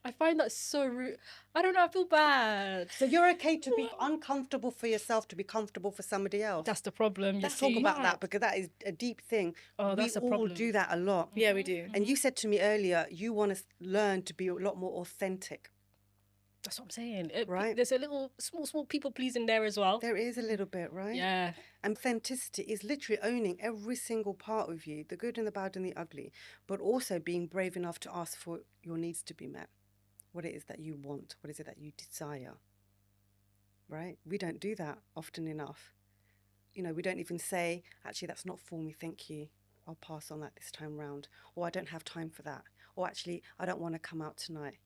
I find that so rude. I don't know, I feel bad. So you're okay to be uncomfortable for yourself to be comfortable for somebody else. That's the problem. Let's talk about that, because that is a deep thing. Oh, that's a we all problem. do that a lot. Yeah, we do. And you said to me earlier, you want to learn to be a lot more authentic. That's what I'm saying. Right. There's a little small people pleasing there as well. There is a little bit, right? Yeah. Authenticity is literally owning every single part of you, the good and the bad and the ugly, but also being brave enough to ask for your needs to be met. What it is that you want, what is it that you desire, right? We don't do that often enough. You know, we don't even say, actually, that's not for me, thank you. I'll pass on that this time round. Or I don't have time for that. Or actually, I don't want to come out tonight.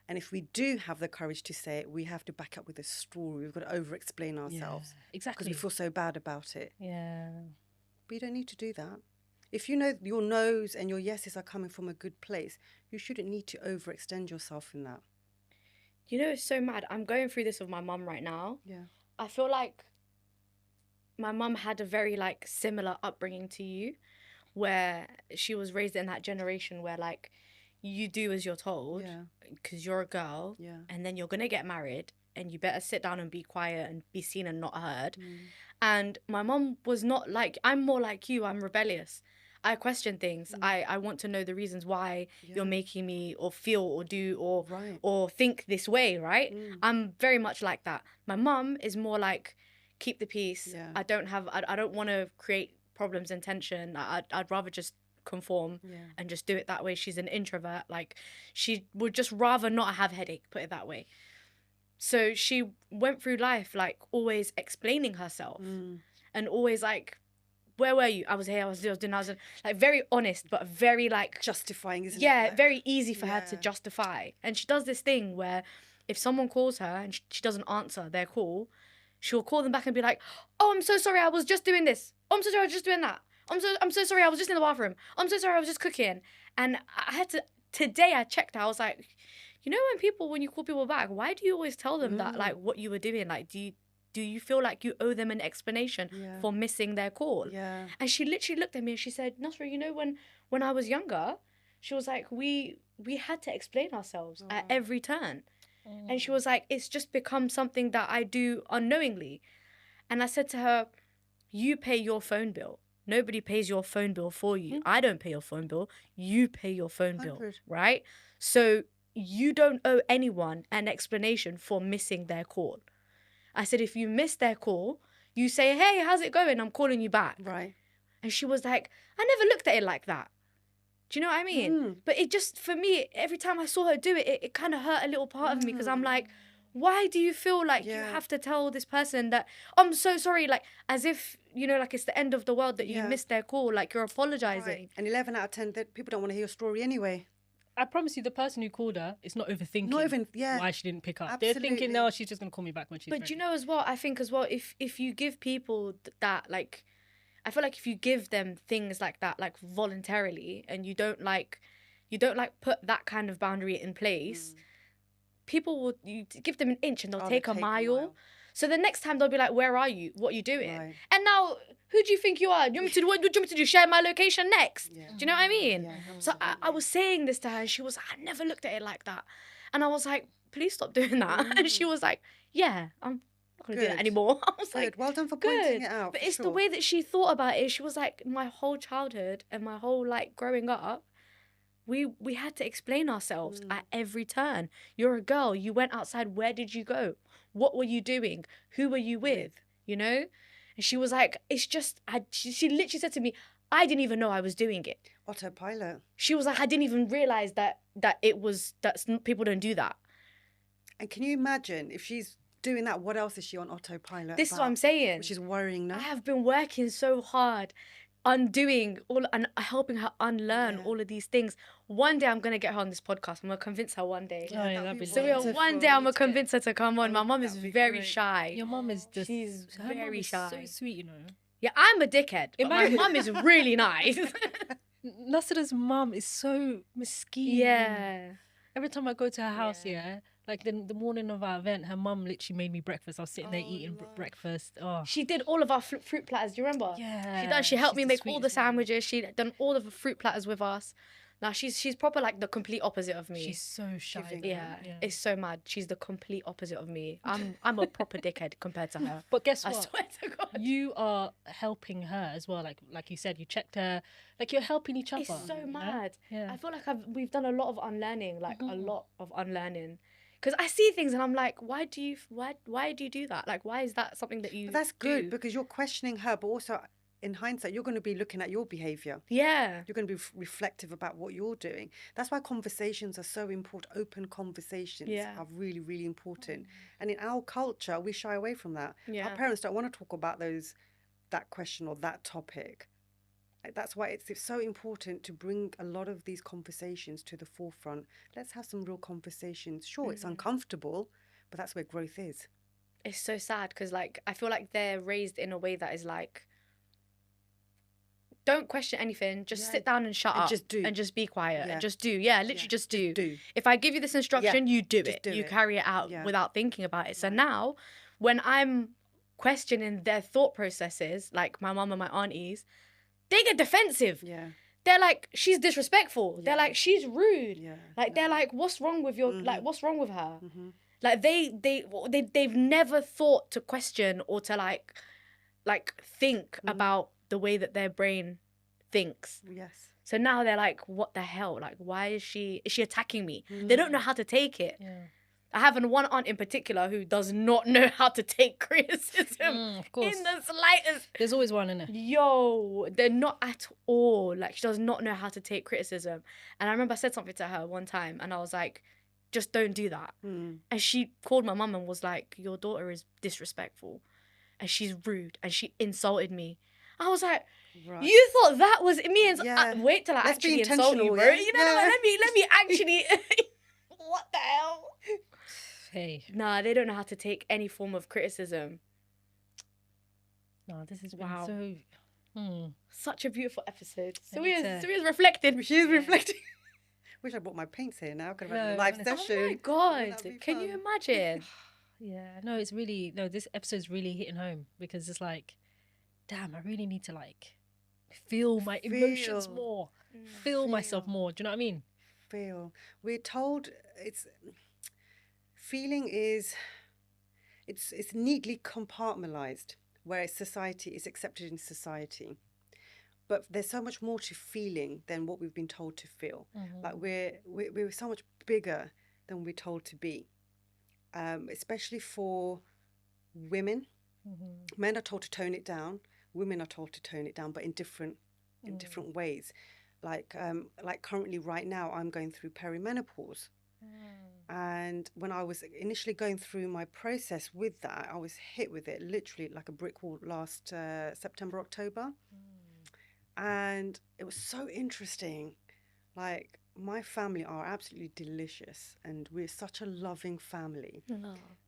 And if we do have the courage to say it, we have to back up with a story. We've got to over-explain ourselves. Yeah, exactly. Because we feel so bad about it. Yeah. But you don't need to do that. If you know your no's and your yeses are coming from a good place, you shouldn't need to overextend yourself in that. You know, it's so mad. I'm going through this with my mum right now. Yeah. I feel like my mum had a very, like, similar upbringing to you, where she was raised in that generation where, like, you do as you're told because you're a girl, and then you're going to get married and you better sit down and be quiet and be seen and not heard. And my mum was not like, I'm more like you, I'm rebellious. I question things. I want to know the reasons why you're making me or feel or do or think this way, right? I'm very much like that. My mum is more like, keep the peace. I don't want to create problems and tension. I'd rather just conform and just do it that way. She's an introvert. Like, she would just rather not have headache, put it that way. So she went through life like always explaining herself and always like, where were you? I was here, I was doing, like very honest, but very like justifying, isn't it? Yeah, very easy for her to justify. And she does this thing where if someone calls her and she doesn't answer their call, she'll call them back and be like, oh, I'm so sorry, I was just doing this. Oh, I'm so sorry, I was just doing that. I'm so sorry, I was just in the bathroom. I'm so sorry, I was just cooking. And I had to, today I checked, I was like, you know, when you call people back, why do you always tell them that, like, what you were doing? Like, do you feel like you owe them an explanation for missing their call? Yeah. And she literally looked at me and she said, Nasra, you know, when I was younger, she was like, we had to explain ourselves at every turn. And she was like, it's just become something that I do unknowingly. And I said to her, you pay your phone bill. Nobody pays your phone bill for you. I don't pay your phone bill. You pay your phone bill, right? So you don't owe anyone an explanation for missing their call. I said, if you miss their call, you say, hey, how's it going? I'm calling you back. Right. And she was like, I never looked at it like that. Do you know what I mean? But it just, for me, every time I saw her do it, it kind of hurt a little part of me, because I'm like, why do you feel like you have to tell this person that, I'm so sorry, like, as if, you know, like it's the end of the world that you missed their call, like you're apologizing. Right. And 11 out of 10, that people don't want to hear your story anyway. I promise you, the person who called her is not overthinking why she didn't pick up. Absolutely. They're thinking, no, she's just going to call me back when she's ready. But you know as well, I think as well, if you give people that, like, I feel like if you give them things like that, like voluntarily, and you don't put that kind of boundary in place, people will, you give them an inch and they'll take a mile. So the next time they'll be like, where are you? What are you doing? Right. And now, who do you think you are? Do you want me to, what do you want me to do? Share my location next? Yeah. Do you know what I mean? Yeah, so I was saying this to her and she was like, I never looked at it like that. And I was like, please stop doing that. And she was like, yeah, I'm not going to do that anymore. I was like, well done for pointing it out. But it's the way that she thought about it. She was like, my whole childhood and my whole, like, growing up, we had to explain ourselves at every turn. You're a girl. You went outside. Where did you go? What were you doing? Who were you with? You know? And she was like, it's just, she literally said to me, I didn't even know I was doing it. Autopilot. She was like, I didn't even realize that people don't do that. And can you imagine if she's doing that, what else is she on autopilot This is what I'm saying. Which is worrying now. I have been working so hard undoing all and helping her unlearn all of these things. One day I'm gonna get her on this podcast. I'm gonna convince her one day. Yeah, that'd be so one day I'm gonna convince her to come on. My mum is very shy. Your mum is just she's very shy. So sweet, you know. Yeah, I'm a dickhead. But my mum is really nice. Nasra's mum is so mesquite. Yeah. Every time I go to her house, like the morning of our event, her mum literally made me breakfast. I was sitting there eating breakfast. Oh. She did all of our fruit platters. Do you remember? Yeah. She helped me make all the sandwiches. She done all of the fruit platters with us. Now she's proper like the complete opposite of me. She's so shy. Giving. yeah, it's so mad. She's the complete opposite of me. I'm a proper dickhead compared to her. But guess I what? swear to God. You are helping her as well. Like you said, you checked her. Like, you're helping each other. It's so you know? mad. Yeah. I feel like we've done a lot of unlearning, like a lot of unlearning. Because I see things and I'm like, why do you do that? Like, why is that something that you But that's good do? because you're questioning her, but also in hindsight, you're going to be looking at your behaviour. Yeah. You're going to be reflective about what you're doing. That's why conversations are so important. Open conversations are really, really important. And in our culture, we shy away from that. Yeah. Our parents don't want to talk about that question or that topic. That's why it's so important to bring a lot of these conversations to the forefront. Let's have some real conversations. Sure, it's uncomfortable, but that's where growth is. It's so sad because, like, I feel like they're raised in a way that is like, don't question anything. Just sit down and shut up. Just do. And just be quiet. Yeah. And just do. Yeah, literally just do. do. If I give you this instruction, you do just it. do You it. carry it out Yeah. without thinking about it. So now, when I'm questioning their thought processes, like my mum and my aunties, they get defensive. Yeah. They're like, she's disrespectful. They're like, she's rude. Yeah. Like, they're like, what's wrong with your, like, what's wrong with her? Mm-hmm. Like, they've never thought to question or to like think about the way that their brain thinks. Yes. So now they're like, what the hell? Like, why is she attacking me? They don't know how to take it. Yeah. I have one aunt in particular who does not know how to take criticism Of course. in the slightest. There's always one in there. Yo, they're not at all. Like, she does not know how to take criticism. And I remember I said something to her one time and I was like, just don't do that. And she called my mum and was like, your daughter is disrespectful and she's rude and she insulted me. I was like, Right. you thought that was me? Yeah. Wait till I Let's be actually insult you, intentional, bro. yeah? You know what? Let me actually. What the hell? Hey. Nah, they don't know how to take any form of criticism. No, this has been Wow. so... Such a beautiful episode. Need to- Sawiya's reflecting. She's reflecting. Wish I brought my paints here now. Could have had a No, live honestly. session. Oh my God. Wouldn't that be Can you fun? imagine? Yeah, no, it's really... No, this episode's really hitting home because it's like, damn, I really need to like feel my emotions Feel. more. Feel myself more. Do you know what I mean? Feel. We're told feeling is it's neatly compartmentalized where society is accepted in society. But there's so much more to feeling than what we've been told to feel. Like we're so much bigger than we're told to be. Especially for women. Men are told to tone it down. Women are told to tone it down, but in different ways. Like currently right now, I'm going through perimenopause. And when I was initially going through my process with that, I was hit with it literally like a brick wall last September, October. And it was so interesting. Like, my family are absolutely delicious and we're such a loving family.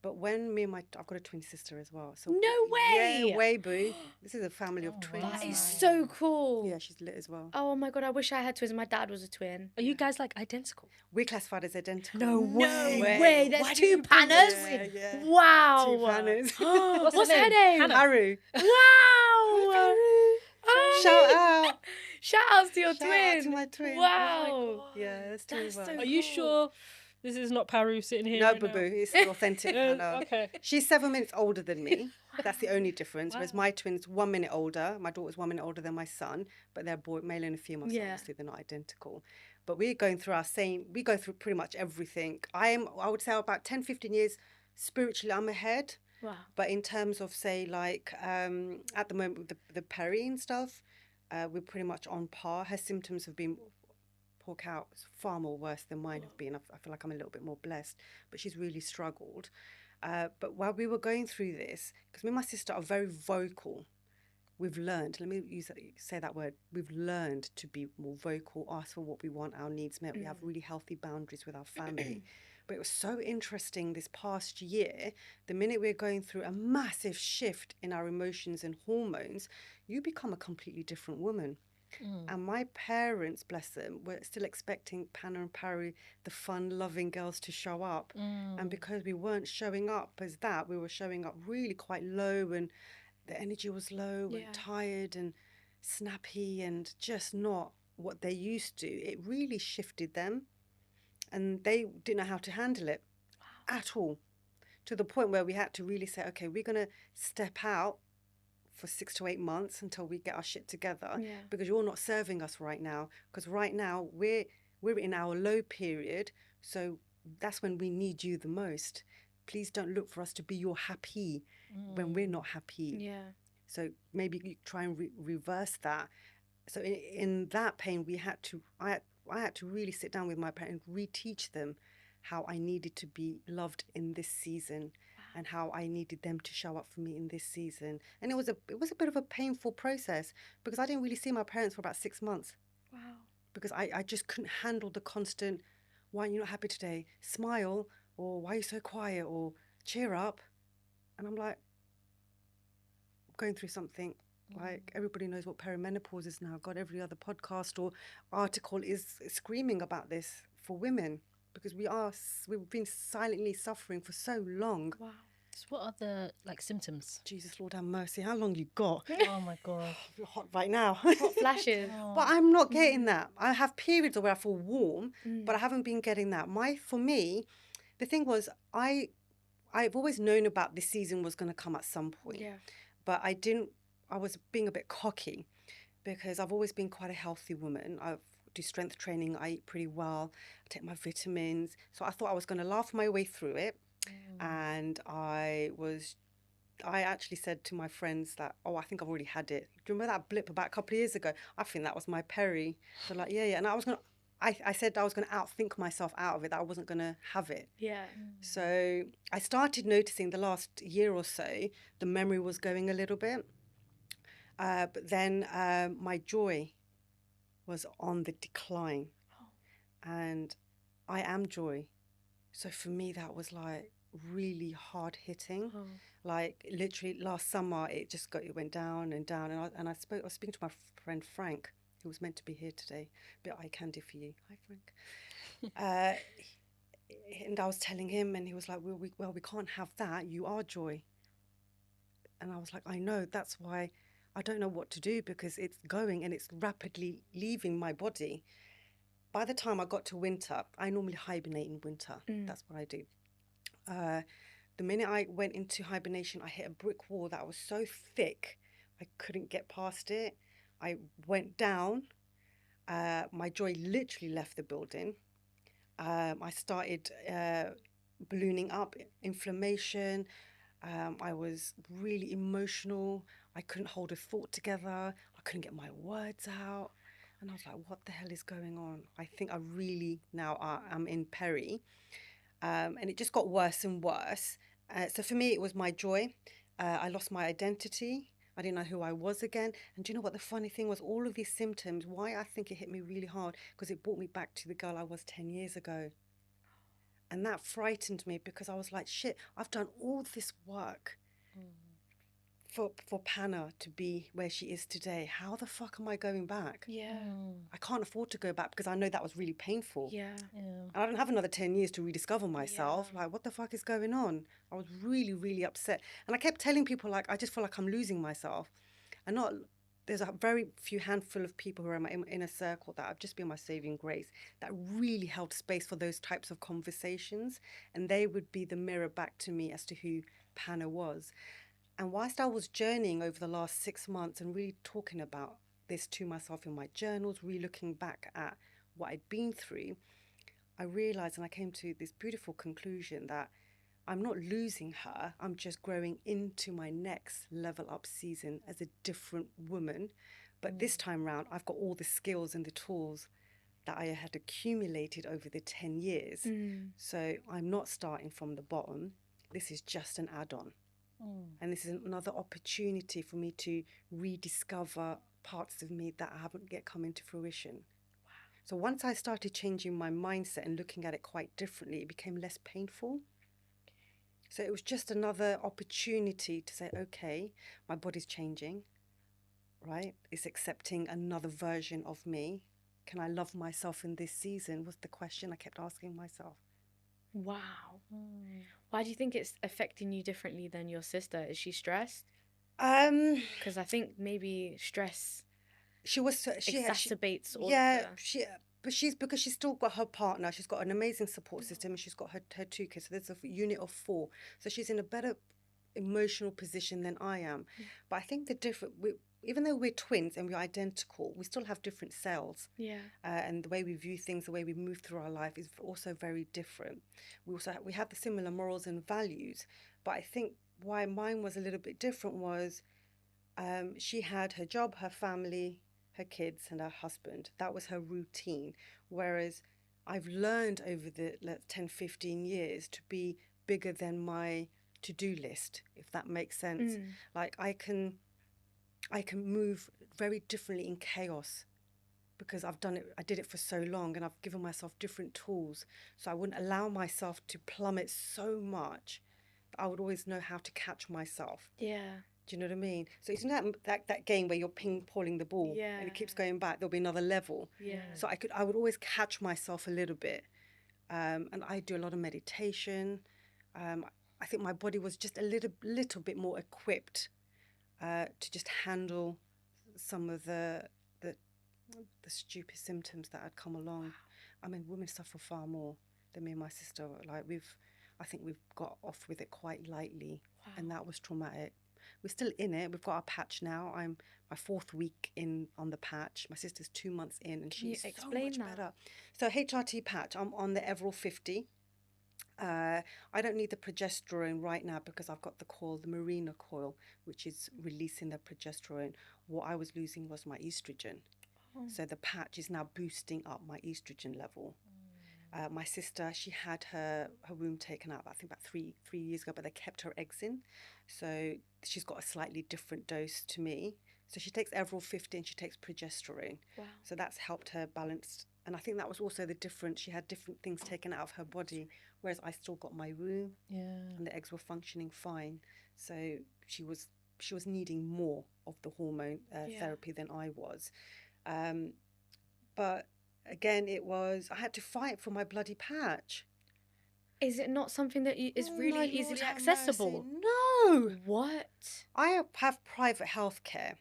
But when I've got a twin sister as well. So No way! Yeah, way, boo. This is a family of twins. That is so cool. Yeah, she's lit as well. Oh my God, I wish I had twins. My dad was a twin. Are you guys like identical? We're classified as identical. No way. There's Why two did you bring Pannas. it? Yeah. Wow. Two Pannas. What's her name? Haru. Wow. Oh, Shout out. Shout outs to your Shout twin. out to my twin. Wow. Yeah, that's two That's as so well. Are you cool. sure this is not Paru sitting here? No, right boo now? boo. It's still authentic. I know. Okay. She's 7 minutes older than me. That's the only difference. Whereas my twin's 1 minute older. My daughter's 1 minute older than my son, but they're male and a female, so Yeah. obviously they're not identical. But we're going through we go through pretty much everything. I would say about 10, 15 years spiritually I'm ahead. Wow. But in terms of, say, like at the moment with the peri and stuff, we're pretty much on par. Her symptoms have been pork out far more worse than mine have been. I feel like I'm a little bit more blessed, but she's really struggled. But while we were going through this, because me and my sister are very vocal, we've learned, let me say that word, we've learned to be more vocal, ask for what we want, our needs met. We have really healthy boundaries with our family. But it was so interesting this past year, the minute we're going through a massive shift in our emotions and hormones, you become a completely different woman. And my parents, bless them, were still expecting Panna and Pari, the fun, loving girls, to show up. And because we weren't showing up as that, we were showing up really quite low, and the energy was low and tired and snappy and just not what they used to, it really shifted them, and they didn't know how to handle it at all, to the point where we had to really say, okay, we're going to step out for 6 to 8 months until we get our shit together, because you're not serving us right now, because right now we're in our low period, so that's when we need you the most. Please don't look for us to be your happy when we're not happy. So maybe you try and reverse that. So in that pain, I had to really sit down with my parents and reteach them how I needed to be loved in this season, and how I needed them to show up for me in this season. And it was a bit of a painful process, because I didn't really see my parents for about 6 months. Wow. Because I just couldn't handle the constant, why are you not happy today? Smile, or why are you so quiet, or cheer up. And I'm like, I'm going through something. Like, everybody knows what perimenopause is now. God, every other podcast or article is screaming about this for women, because we've been silently suffering for so long. Wow. So what are the symptoms? Jesus, Lord have mercy. How long you got? Oh my God. You're hot right now. Hot flashes. But I'm not getting that. I have periods where I feel warm, but I haven't been getting that. For me, the thing was, I've always known about this season was going to come at some point. But I was being a bit cocky, because I've always been quite a healthy woman. I do strength training. I eat pretty well. I take my vitamins. So I thought I was going to laugh my way through it. And I actually said to my friends that, I think I've already had it. Do you remember that blip about a couple of years ago? I think that was my peri. So like, yeah. And I said I was going to outthink myself out of it, that I wasn't going to have it. So I started noticing the last year or so, the memory was going a little bit. But then my joy was on the decline. And I am joy. So for me, that was like really hard hitting. Like literally last summer, it went down and down. And I was speaking to my friend Frank, who was meant to be here today. Bit eye candy for you. Hi, Frank. And I was telling him, and he was like, well, we can't have that. You are joy. And I was like, I know. That's why I don't know what to do, because it's going and it's rapidly leaving my body. By the time I got to winter, I normally hibernate in winter. That's what I do. The minute I went into hibernation, I hit a brick wall that was so thick, I couldn't get past it. I went down. My joy literally left the building. I started ballooning up, inflammation. I was really emotional. I couldn't hold a thought together. I couldn't get my words out. And I was like, what the hell is going on? I think I really now am in peri. And it just got worse and worse. So for me, it was my joy. I lost my identity. I didn't know who I was again. And do you know what the funny thing was? All of these symptoms, why I think it hit me really hard, because it brought me back to the girl I was 10 years ago. And that frightened me, because I was like, shit, I've done all this work for Panna to be where she is today. How the fuck am I going back? I can't afford to go back, because I know that was really painful. And I don't have another 10 years to rediscover myself. Like, what the fuck is going on? I was really, really upset. And I kept telling people, like, I just feel like I'm losing myself. And there's a very few handful of people who are in my inner circle that have just been my saving grace, that really held space for those types of conversations. And they would be the mirror back to me as to who Panna was. And whilst I was journeying over the last 6 months and really talking about this to myself in my journals, really looking back at what I'd been through, I realised, and I came to this beautiful conclusion, that I'm not losing her. I'm just growing into my next level up season as a different woman. But this time round, I've got all the skills and the tools that I had accumulated over the 10 years. So I'm not starting from the bottom. This is just an add-on. And this is another opportunity for me to rediscover parts of me that haven't yet come into fruition. So once I started changing my mindset and looking at it quite differently, it became less painful. So it was just another opportunity to say, okay, my body's changing, right? It's accepting another version of me. Can I love myself in this season? Was the question I kept asking myself. Wow. Why do you think it's affecting you differently than your sister? Is she stressed? Because I think maybe stress she was exacerbates all yeah, of the... but because she's still got her partner, she's got an amazing support system, and she's got her 2 kids. So there's a unit of 4. So she's in a better emotional position than I am. But I think even though we're twins and we're identical, we still have different cells. Yeah. And the way we view things, the way we move through our life is also very different. We have the similar morals and values, but I think why mine was a little bit different was she had her job, her family, her kids, and her husband. That was her routine. Whereas I've learned over the 10, 15 years to be bigger than my to-do list, if that makes sense. Like I can move very differently in chaos because I did it for so long, and I've given myself different tools. So I wouldn't allow myself to plummet so much, but I would always know how to catch myself. Yeah. Do you know what I mean? So it's not that game where you're ping-ponging the ball and it keeps going back. There'll be another level. Yeah. So I would always catch myself a little bit. And I do a lot of meditation. I think my body was just a little bit more equipped to just handle some of the stupid symptoms that had come along. I mean, women suffer far more than me and my sister. Like I think we've got off with it quite lightly, and that was traumatic. We're still in it. We've got our patch now. I'm my 4th week in on the patch. My sister's 2 months in, and she's so much better. So HRT patch, I'm on the Everil 50. I don't need the progesterone right now because I've got the Mirena coil, which is releasing the progesterone. What I was losing was my estrogen. So the patch is now boosting up my estrogen level. My sister, she had her womb taken out, I think about three years ago, but they kept her eggs in. So she's got a slightly different dose to me. So she takes Everil 50 and she takes progesterone. Wow. So that's helped her balance. And I think that was also the difference. She had different things taken out of her body, whereas I still got my womb, and the eggs were functioning fine. So she was needing more of the hormone therapy than I was. But again, I had to fight for my bloody patch. Is it not something that is really easily accessible? No. What? I have private health care,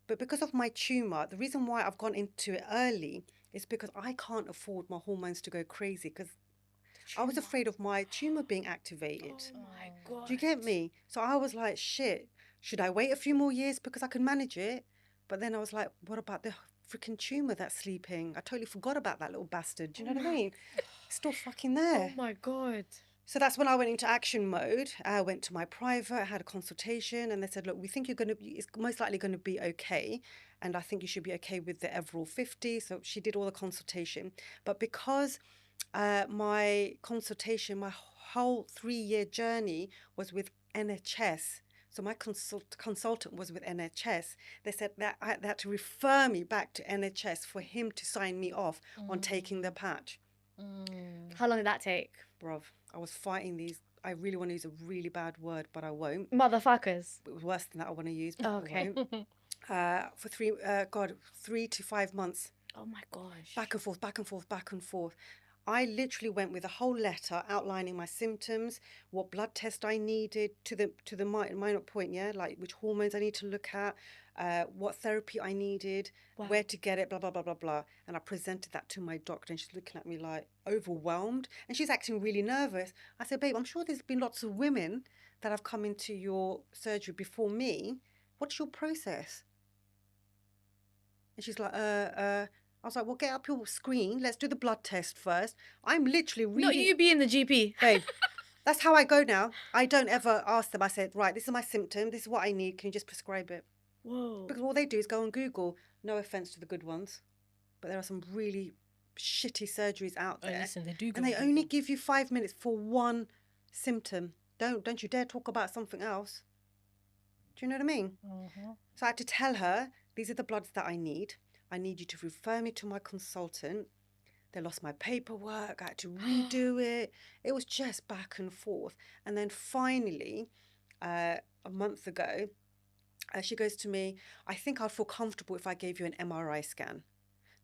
but because of my tumour, the reason why I've gone into it early is because I can't afford my hormones to go crazy, because I was afraid of my tumour being activated. Oh my God. Do you get me? So I was like, shit, should I wait a few more years because I can manage it? But then I was like, what about the freaking tumour that's sleeping? I totally forgot about that little bastard. Do you know what I mean? It's still fucking there. Oh my God. So that's when I went into action mode. I went to my private, I had a consultation, and they said, look, we think it's most likely going to be okay. And I think you should be okay with the Everil 50. So she did all the consultation. But because my consultation, my whole 3-year journey was with NHS. So my consultant was with NHS. They said that they had to refer me back to NHS for him to sign me off on taking the patch. How long did that take? Bruv, I was fighting these. I really want to use a really bad word, but I won't. Motherfuckers. It was worse than that I want to use, but Okay. I won't. For 3 to 5 months. Oh my gosh. Back and forth, back and forth, back and forth. I literally went with a whole letter outlining my symptoms, what blood test I needed to the minor point, like which hormones I need to look at, what therapy I needed, where to get it, blah, blah, blah, blah, blah. And I presented that to my doctor, and she's looking at me like overwhelmed, and she's acting really nervous. I said, babe, I'm sure there's been lots of women that have come into your surgery before me. What's your process? And she's like, I was like, well, get up your screen. Let's do the blood test first. I'm literally reading. Not you being the GP. Babe, that's how I go now. I don't ever ask them. I said, right, this is my symptom. This is what I need. Can you just prescribe it? Whoa. Because all they do is go on Google. No offense to the good ones, but there are some really shitty surgeries out there. Listen, they do go and they on only Google. give you 5 minutes for one symptom. Don't you dare talk about something else. Do you know what I mean? So I had to tell her, these are the bloods that I need. I need you to refer me to my consultant. They lost my paperwork. I had to redo it. It was just back and forth. And then finally, a month ago, she goes to me, I think I'd feel comfortable if I gave you an MRI scan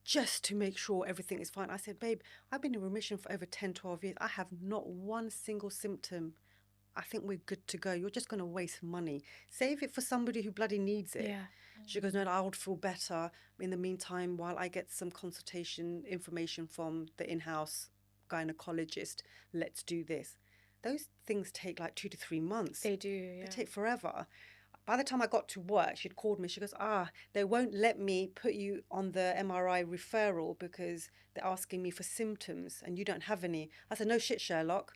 just to make sure everything is fine. I said, babe, I've been in remission for over 10, 12 years. I have not one single symptom I think we're good to go. You're just going to waste money. Save it for somebody who bloody needs it. Yeah. She goes, no, I would feel better in the meantime while I get some consultation information from the in-house gynecologist. Let's do this. Those things take like 2 to 3 months. They do, yeah. They take forever. By the time I got to work, she'd called me. She goes, they won't let me put you on the MRI referral because they're asking me for symptoms and you don't have any. I said, no shit, Sherlock.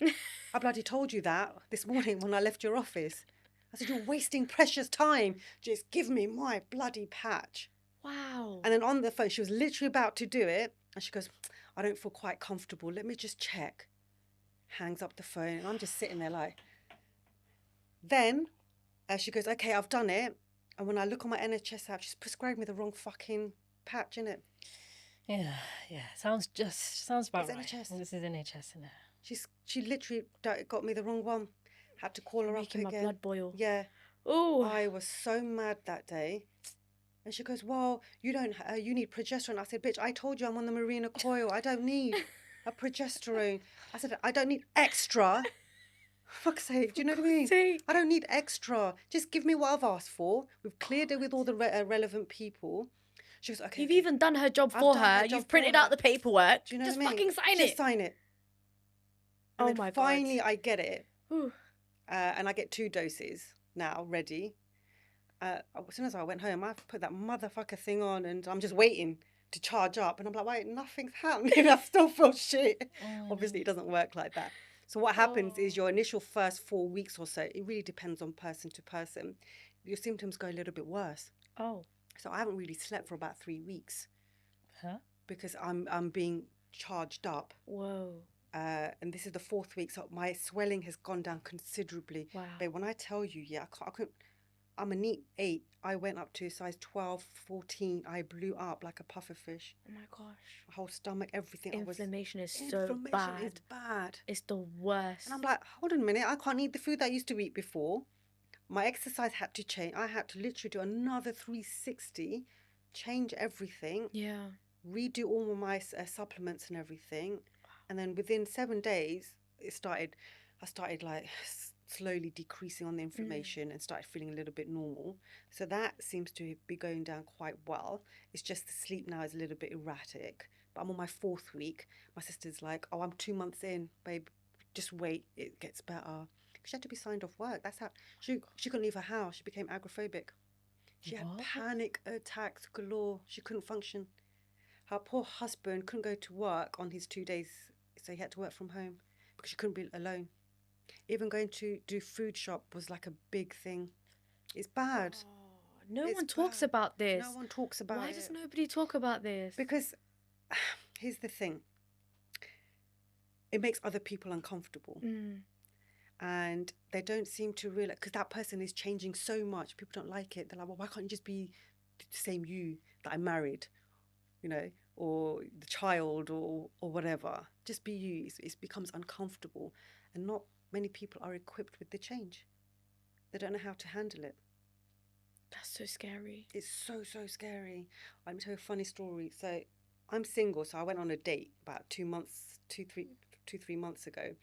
I bloody told you that this morning when I left your office. I said, you're wasting precious time. Just give me my bloody patch. Wow. And then on the phone, she was literally about to do it. And she goes, I don't feel quite comfortable. Let me just check. Hangs up the phone. And I'm just sitting there like. Then she goes, okay, I've done it. And when I look on my NHS app, she's prescribed me the wrong fucking patch, innit? Yeah. Sounds about It's right. NHS. This is NHS, isn't it? She literally got me the wrong one. Had to call her Making up my again. blood boil. Yeah. Oh. I was so mad that day. And she goes, well, you need progesterone. I said, bitch, I told you I'm on the Marina coil. I don't need a progesterone. I said, I don't need extra. Fuck's sake, do you know what I mean? I don't need extra. Just give me what I've asked for. We've cleared it with all the relevant people. She goes, okay. You've even done her job for her. You've printed out the paperwork. Do you know Just what I mean? fucking sign Just it. sign it. And Oh then my God. finally, I get it. Ooh. And I get 2 doses now ready. As soon as I went home, I put that motherfucker thing on and I'm just waiting to charge up. And I'm like, wait, nothing's happening. I still feel shit. Obviously, it doesn't work like that. So what happens is your initial first 4 weeks or so, it really depends on person to person. Your symptoms go a little bit worse. Oh. So I haven't really slept for about 3 weeks. Huh? Because I'm being charged up. Whoa. And this is the 4th week, so my swelling has gone down considerably. Wow. But when I tell you, I couldn't. I'm a neat 8. I went up to size 12, 14. I blew up like a pufferfish. Oh my gosh. My whole stomach, everything. Inflammation is so bad. Is bad. It's the worst. And I'm like, hold on a minute. I can't eat the food that I used to eat before. My exercise had to change. I had to literally do another 360, change everything. Yeah. Redo all of my supplements and everything. And then within 7 days, I started like slowly decreasing on the inflammation and started feeling a little bit normal. So that seems to be going down quite well. It's just the sleep now is a little bit erratic. But I'm on my 4th week. My sister's like, oh, I'm 2 months in, babe. Just wait. It gets better. She had to be signed off work. That's how she couldn't leave her house. She became agoraphobic. She had panic attacks galore. She couldn't function. Her poor husband couldn't go to work on his 2 days, so he had to work from home because she couldn't be alone. Even going to do food shop was like a big thing. It's bad. Oh, no one talks about this. No one talks about it. Why does nobody talk about this? Because here's the thing. It makes other people uncomfortable. And they don't seem to realize, because that person is changing so much. People don't like it. They're like, well, why can't you just be the same you that I married, you know, or the child or whatever. Just be you. It becomes uncomfortable. And not many people are equipped with the change. They don't know how to handle it. That's so scary. It's so scary. Let me tell you a funny story. So I'm single, so I went on a date about 3 months ago.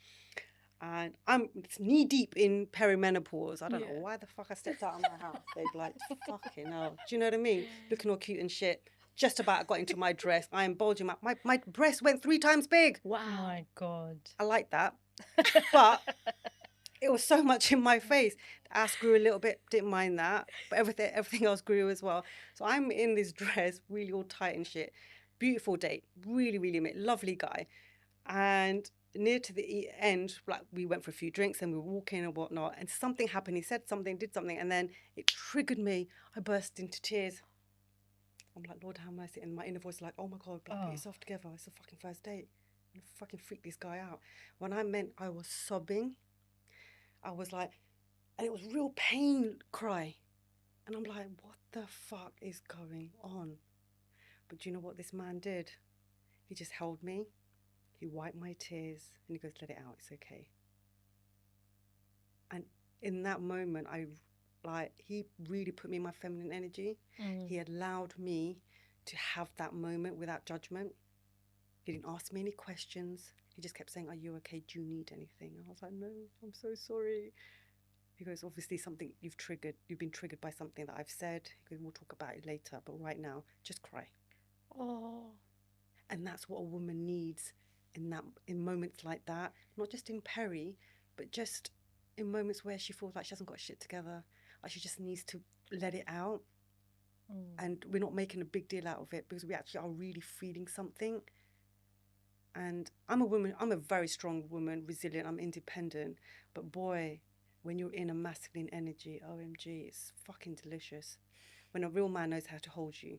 And I'm knee deep in perimenopause. I don't know why the fuck I stepped out of my house. They'd be like, fucking hell. Do you know what I mean? Looking all cute and shit. Just about got into my dress. I am bulging. My breast went 3 times big. Wow. Oh my God. I like that. But it was so much in my face. The ass grew a little bit. Didn't mind that. But everything else grew as well. So I'm in this dress, really all tight and shit. Beautiful date. Really, really lovely guy. And near to the end, like we went for a few drinks and we were walking and whatnot, and something happened. He said something, did something, and then it triggered me. I burst into tears. I'm like, Lord have mercy. And my inner voice is like, oh my God, put yourself together. It's the fucking first date. I'm gonna fucking freak this guy out. When I meant I was sobbing, I was like, and it was real pain cry. And I'm like, what the fuck is going on? But do you know what this man did? He just held me. He wiped my tears and he goes, let it out, it's okay. And in that moment, he really put me in my feminine energy. He allowed me to have that moment without judgment. He didn't ask me any questions. He just kept saying, "Are you okay? Do you need anything?" And I was like, "No, I'm so sorry." He goes, "Obviously something you've been triggered by something that I've said." He goes, "We'll talk about it later, but right now, just cry." Oh. And that's what a woman needs in moments like that, not just in peri, but just in moments where she feels like she hasn't got shit together, like she just needs to let it out. And we're not making a big deal out of it because we actually are really feeling something. And I'm a woman, I'm a very strong woman, resilient, I'm independent, but boy, when you're in a masculine energy, OMG, it's fucking delicious. When a real man knows how to hold you.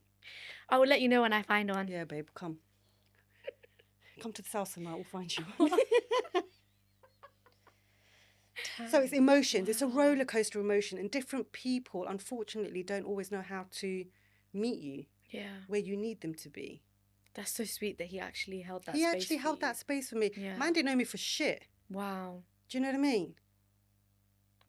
I will let you know when I find one. Yeah, babe, come. Come to the south tonight, we'll find you. So it's emotions. It's a roller coaster emotion, and different people, unfortunately, don't always know how to meet you where you need them to be. That's so sweet that he actually held that space. He actually held that space for me. Yeah. Man didn't know me for shit. Wow. Do you know what I mean?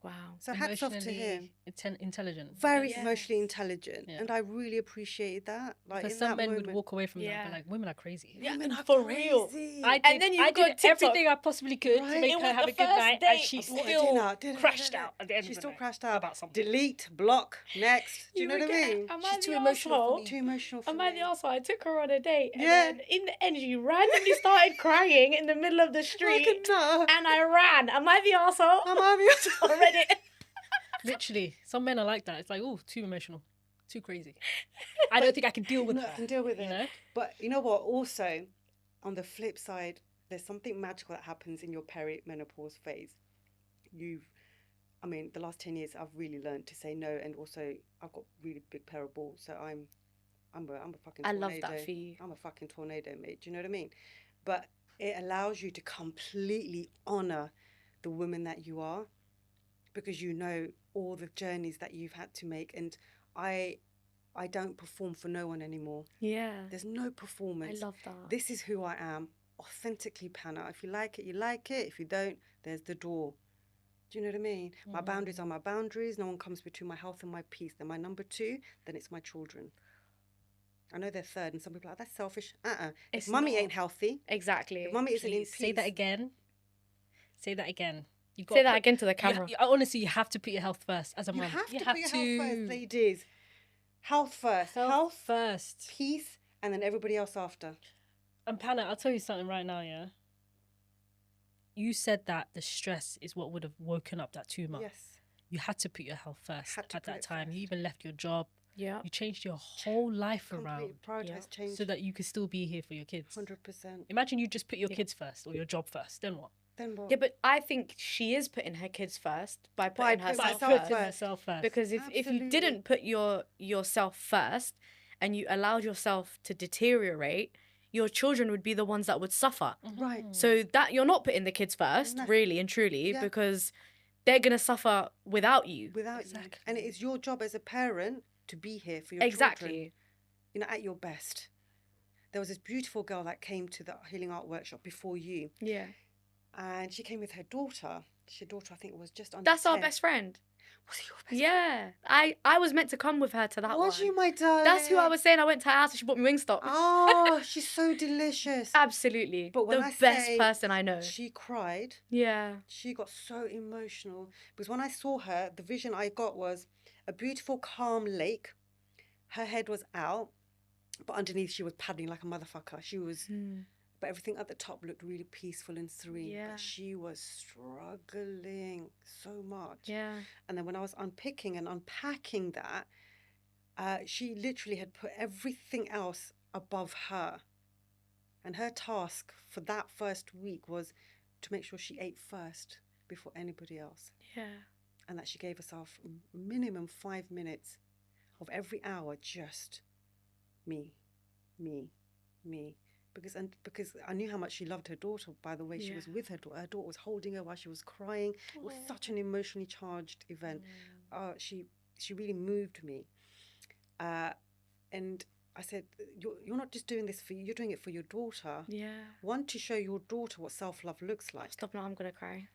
Wow. So hats off to him. Intelligent. Very emotionally intelligent. Yeah. And I really appreciated that. Like, because some men would walk away from that and be like, women are crazy. Yeah, women are for crazy. real. I did everything I possibly could to make her have a good night, and she still crashed out at the end of the night. She still crashed out. About something. Delete, block, next. Do you know what I mean? She's too emotional for me. Too emotional for me. Am I the arsehole? I took her on a date, and then in the end, she randomly started crying in the middle of the street, and I ran. Am I the arsehole? Am I the arsehole? I read it. Literally, some men are like that. It's like, oh, too emotional, too crazy. I don't think I can deal with that. I can deal with it. You know? But you know what? Also, on the flip side, there's something magical that happens in your perimenopause phase. The last 10 years, I've really learned to say no, and also I've got really big pair of balls, so I'm a fucking tornado. I love that for you. I'm a fucking tornado, mate. Do you know what I mean? But it allows you to completely honor the woman that you are, because you know all the journeys that you've had to make. And I don't perform for no one anymore. Yeah. There's no performance. I love that. This is who I am, authentically Panna. If you like it, you like it. If you don't, there's the door. Do you know what I mean? My boundaries are my boundaries. No one comes between my health and my peace. Then my number 2, then it's my children. I know they're third, and some people are like, that's selfish. If mummy ain't healthy. Exactly. If mummy isn't in peace. Say that again. Say that again. Say that again to the camera. Honestly, you have to put your health first as a mum. You have to put your health first, ladies. Health first. Health first. Peace, and then everybody else after. And Panna, I'll tell you something right now, yeah? You said that the stress is what would have woken up that tumour. Yes. You had to put your health first at that time. You even left your job. Yeah. You changed your whole life around. Prioritize change. So that you could still be here for your kids. 100%. Imagine you just put your kids first or your job first. Then what? Yeah, but I think she is putting her kids first by putting herself first. Because if you didn't put yourself first and you allowed yourself to deteriorate, your children would be the ones that would suffer. Right. So that you're not putting the kids first, really and truly, because they're going to suffer without you. Without you. And it is your job as a parent to be here for your children. You know, at your best. There was this beautiful girl that came to the Healing Art Workshop before you. Yeah. And she came with her daughter. Her daughter, I think, was just under That's 10. our best friend. Was it your best friend? Yeah. I was meant to come with her to that one. Was you, my darling? That's who I was saying. I went to her house and she bought me Wingstop. Oh, she's so delicious. Absolutely. But when the best person I know. She cried. Yeah. She got so emotional. Because when I saw her, the vision I got was a beautiful, calm lake. Her head was out. But underneath, she was paddling like a motherfucker. She was... But everything at the top looked really peaceful and serene. Yeah. But she was struggling so much. Yeah. And then when I was unpicking and unpacking that, she literally had put everything else above her. And her task for that first week was to make sure she ate first before anybody else. Yeah. And that she gave herself minimum 5 minutes of every hour just me. Because I knew how much she loved her daughter by the way she was with her daughter. Her daughter was holding her while she was crying. It was such an emotionally charged event. She really moved me. And I said, you're not just doing this for you, you're doing it for your daughter. Yeah. One, to show your daughter what self-love looks like. Stop now, I'm going to cry.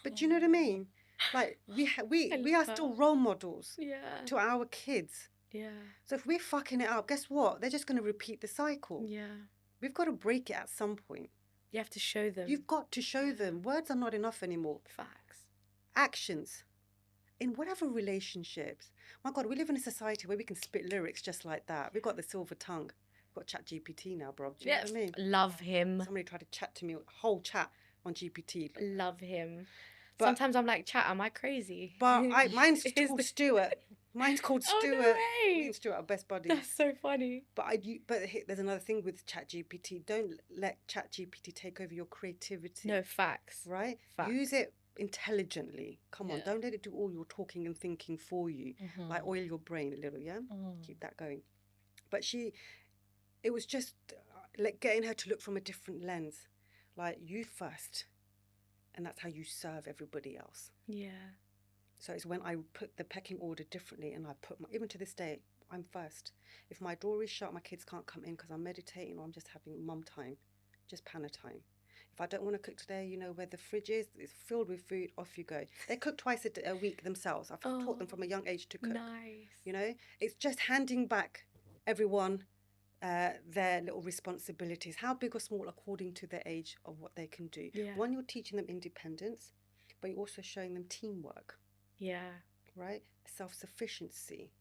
But do you know what I mean? Like, we are still role models to our kids. Yeah. So if we're fucking it up, guess what? They're just going to repeat the cycle. Yeah. We've got to break it at some point. You have to show them. You've got to show them. Words are not enough anymore. Facts. Actions. In whatever relationships. My God, we live in a society where we can spit lyrics just like that. We've got the silver tongue. We've got ChatGPT now, bro. Do you know what I mean? Love him. Somebody tried to chat to me, a whole chat on GPT. Love him. But, sometimes I'm like, chat, am I crazy? But mine's called Stuart. Mine's called Stuart. Oh, no way. Me and Stuart are best buddies. That's so funny. But there's another thing with ChatGPT. Don't let ChatGPT take over your creativity. No, facts. Right? Facts. Use it intelligently. Come on, don't let it do all your talking and thinking for you. Like oil your brain a little, yeah? Keep that going. But it was just like getting her to look from a different lens. Like, you first. And that's how you serve everybody else. Yeah. So it's when I put the pecking order differently, and I put even to this day, I'm first. If my door is shut, my kids can't come in because I'm meditating or I'm just having mum time, just Panna time. If I don't want to cook today, you know where the fridge is, it's filled with food, off you go. They cook twice a week themselves. I've taught them from a young age to cook. Nice. You know, it's just handing back everyone their little responsibilities, how big or small, according to their age of what they can do. Yeah. One, you're teaching them independence, but you're also showing them teamwork. Yeah. Right? Self-sufficiency.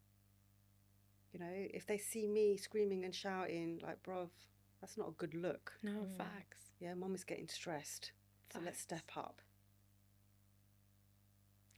You know, if they see me screaming and shouting, like, bruv, that's not a good look. No, facts. Yeah, mum is getting stressed. So let's step up.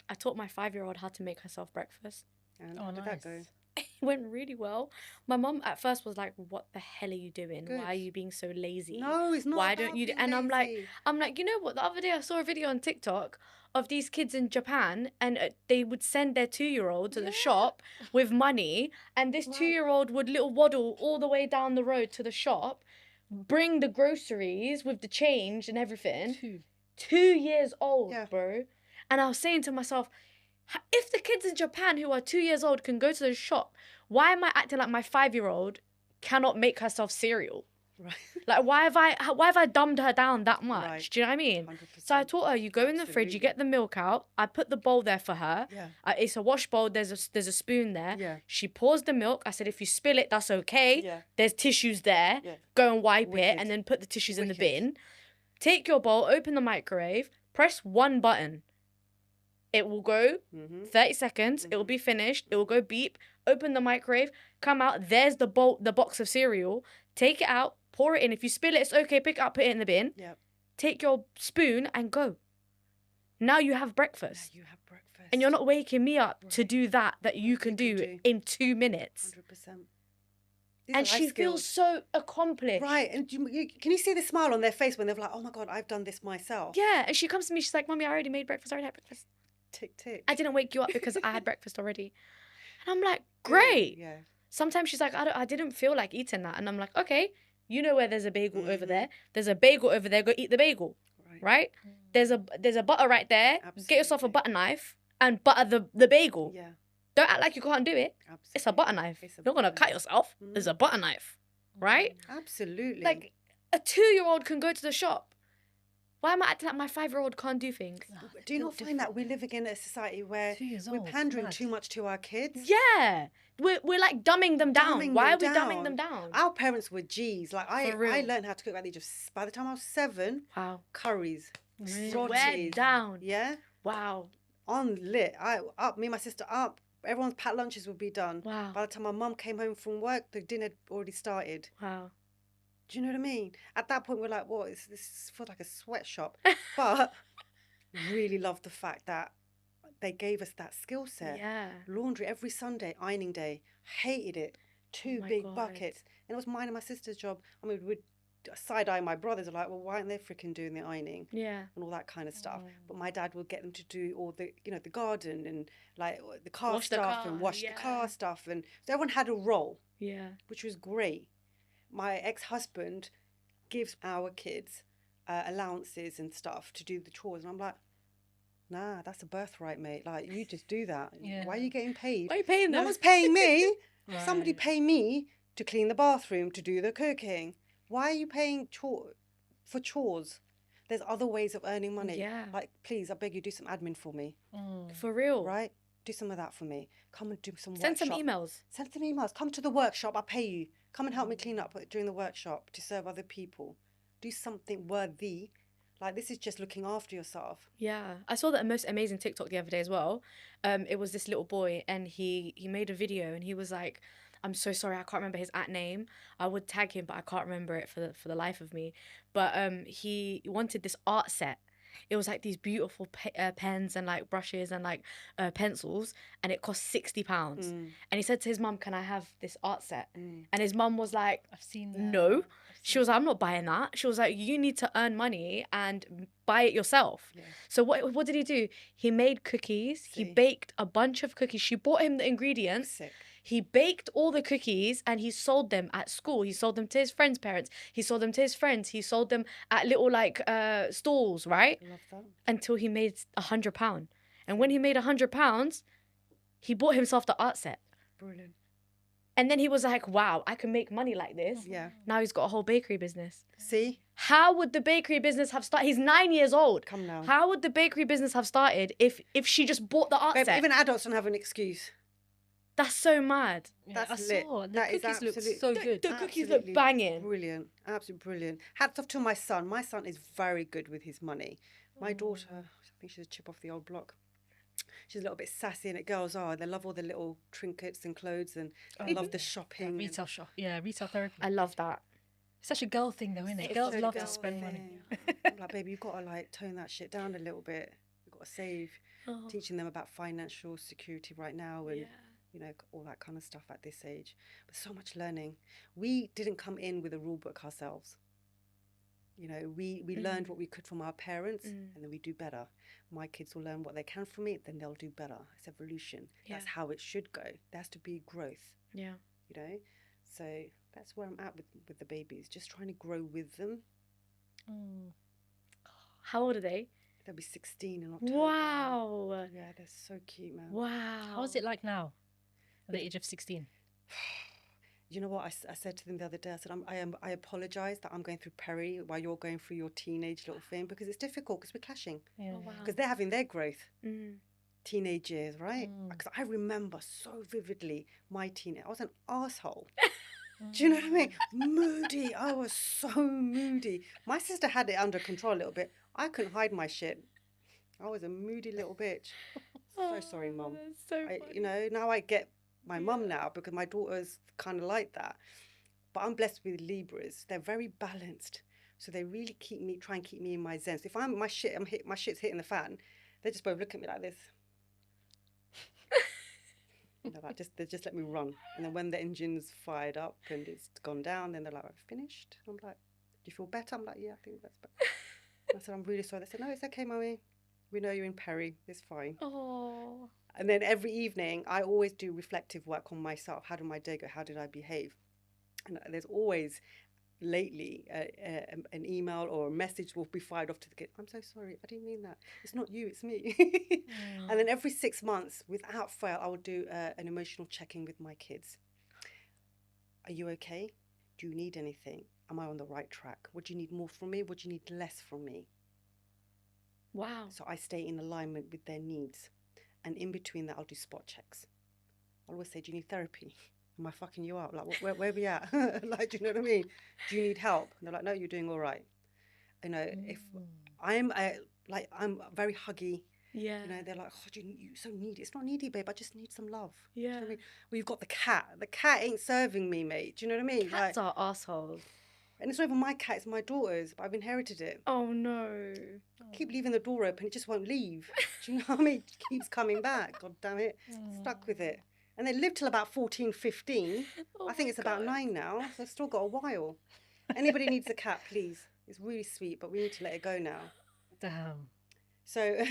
I taught my 5-year-old how to make herself breakfast. And how did that go? It went really well. My mum at first was like, what the hell are you doing? Good. Why are you being so lazy? No, it's not. Why don't you do? And I'm lazy. like, you know what? The other day I saw a video on TikTok of these kids in Japan, and they would send their 2-year-old to the shop with money, and this 2-year-old would little waddle all the way down the road to the shop, bring the groceries with the change and everything. 2 years old, bro. And I was saying to myself, if the kids in Japan who are 2 years old can go to the shop, why am I acting like my 5-year-old cannot make herself cereal? Right. Like, why have I dumbed her down that much? Right. Do you know what I mean? 100%. So I taught her, you go in the fridge, you get the milk out. I put the bowl there for her. Yeah. It's a wash bowl. There's a spoon there. Yeah. She pours the milk. I said, if you spill it, that's okay. Yeah. There's tissues there. Yeah. Go and wipe Wicked. it, and then put the tissues in the Wicked. bin. Take your bowl, open the microwave, press one button. It will go 30 seconds. It will be finished. It will go beep. Open the microwave. Come out. There's the box of cereal. Take it out. Pour it in. If you spill it, it's okay. Pick it up. Put it in the bin. Yep. Take your spoon and go. Now you have breakfast. Now you have breakfast. And you're not waking me up to do that you can do in 2 minutes. 100%. And she feels so accomplished. Right. And can you see the smile on their face when they're like, oh my God, I've done this myself? Yeah. And she comes to me. She's like, Mommy, I already made breakfast. I already had breakfast. Tick, tick. I didn't wake you up because I had breakfast already. And I'm like, great. Yeah. Sometimes she's like, I didn't feel like eating that. And I'm like, okay, you know where there's a bagel over there. There's a bagel over there. Go eat the bagel. Right? There's a butter right there. Absolutely. Get yourself a butter knife and butter the bagel. Yeah. Don't act like you can't do it. Absolutely. It's a butter knife. It's a You're not going to butter cut knife. yourself. There's a butter knife. Right? Absolutely. Like, a 2-year-old can go to the shop. Why am I acting like my 5-year-old can't do things? Do you not find that we're living in a society where 2 years we're old, pandering mad. too much to our kids? Yeah. We're like dumbing them down. Dumbing Why are them we dumbing down. them down? Our parents were G's. Like, I real. learned how to cook at the age of, by the time I was 7, Wow. curries, We're rotties. down. Yeah? Wow. On lit. Me and my sister up. Everyone's packed lunches would be done. Wow. By the time my mum came home from work, the dinner had already started. Wow. Do you know what I mean? At that point, we're like, what? This feels like a sweatshop. But really loved the fact that they gave us that skill set. Yeah. Laundry every Sunday, ironing day. Hated it. 2 my big God. buckets. And it was mine and my sister's job. I mean, we'd side-eye my brothers are like, well, why aren't they freaking doing the ironing? Yeah. And all that kind of stuff. But my dad would get them to do all the, the garden and like the car Wash the stuff car, and wash yeah. the car stuff. And so everyone had a role, Yeah. which was great. My ex-husband gives our kids allowances and stuff to do the chores. And I'm like, nah, that's a birthright, mate. Like, you just do that. Yeah. Why are you getting paid? Why are you paying No them? one's paying me. Somebody Right. pay me to clean the bathroom, to do the cooking. Why are you paying for chores? There's other ways of earning money. Yeah. Like, please, I beg you, do some admin for me. For real. Right? Do some of that for me. Come and do some Send some workshop. emails. Send some emails. Come to the workshop. I'll pay you. Come and help me clean up during the workshop to serve other people. do something worthy. Like, this is just looking after yourself. Yeah, I saw that most amazing TikTok the other day as well. It was this little boy, and he made a video, and he was like, "I'm so sorry, I can't remember his @name. I would tag him, but I can't remember it for the life of me." But he wanted this art set. It was like these beautiful pens and like brushes and like pencils, and it cost £60. And he said to his mum, "Can I have this art set?" And his mum was like, I've seen that. "No." She was like, "I'm not buying that." She was like, "You need to earn money and buy it yourself." Yeah. So what did he do? He made cookies. He baked a bunch of cookies. She bought him the ingredients. Sick. He baked all the cookies and he sold them at school. He sold them to his friends' parents. He sold them to his friends. He sold them at little like stalls, right? Love that. Until he made £100. And when he made £100, he bought himself the art set. Brilliant. And then he was like, "Wow, I can make money like this." Yeah. Now he's got a whole bakery business. See? How would the bakery business have started? He's 9 years old. Come now. How would the bakery business have started if she just bought the art Babe, set? even adults don't have an excuse. That's so mad. Yeah, That's I lit. saw. The That is cookies look absolute- so good. The cookies Absolutely look banging. Brilliant. Absolutely brilliant. Hats off to my son. My son is very good with his money. My daughter, I think she's a chip off the old block. She's a little bit sassy, and girls are. They love all the little trinkets and clothes, and they love the shopping. Retail shop. Yeah, retail therapy. I love that. It's such a girl thing though, isn't it? It's Girls so love girl to spend money. thing. I'm like, baby, you've got to like tone that shit down a little bit. You've got to save. Oh. Teaching them about financial security right now, and you know, all that kind of stuff at this age. But so much learning. We didn't come in with a rule book ourselves. You know, we learned what we could from our parents, and then we do better. My kids will learn what they can from me, then they'll do better. It's evolution. That's how it should go. There has to be growth. Yeah. You know, so that's where I'm at with the babies. Just trying to grow with them. How old are they? They'll be 16 in October. Wow. Yeah, they're so cute, man. Wow. How is it like now, at the age of 16? You know what I said to them the other day? I said, I apologise that I'm going through peri while you're going through your teenage little thing, because it's difficult because we're clashing. Yeah. Oh, wow. Because they're having their growth. Mm. Teenage years, right? Because I remember so vividly my teenage. I was an asshole. Do you know what I mean? Moody. I was so moody. My sister had it under control a little bit. I couldn't hide my shit. I was a moody little bitch. So sorry, Mum. That's so funny. You know, now I get my mum now because my daughter's kind of like that. But I'm blessed with Libras. They're very balanced. So they really try and keep me in my zen. So if my shit's hitting the fan, they just both look at me like this. They just let me run. And then when the engine's fired up and it's gone down, then they're like, "I've finished." I'm like, "Do you feel better?" I'm like, "Yeah, I think that's better." I said, "I'm really sorry." They said, "No, it's okay, Mummy. We know you're in peri. It's fine." Oh. And then every evening, I always do reflective work on myself. How did my day go? How did I behave? And there's always, lately, an email or a message will be fired off to the kid. "I'm so sorry. I didn't mean that. It's not you. It's me." And then every 6 months, without fail, I will do an emotional check-in with my kids. Are you okay? Do you need anything? Am I on the right track? What do you need more from me? What do you need less from me? Wow. So I stay in alignment with their needs. And in between that, I'll do spot checks. I'll always say, "Do you need therapy? Am I fucking you up? Like, where are we at?" Like, do you know what I mean? "Do you need help?" And they're like, "No, you're doing all right." You know, if I'm very huggy. Yeah. You know, they're like, "Oh, you so needy." It's not needy, babe. I just need some love. Do you know Yeah. what I mean? Well, you've got the cat. The cat ain't serving me, mate. Do you know what I mean? Cats are assholes. And it's not even my cat, it's my daughter's, but I've inherited it. Oh no. Keep leaving the door open, it just won't leave. Do you know what I mean? It keeps coming back. God damn it. Stuck with it. And they lived till about 14, 15. Oh I think my it's about God. 9 now, so I've still got a while. Anybody needs a cat, please. It's really sweet, but we need to let it go now. Damn. So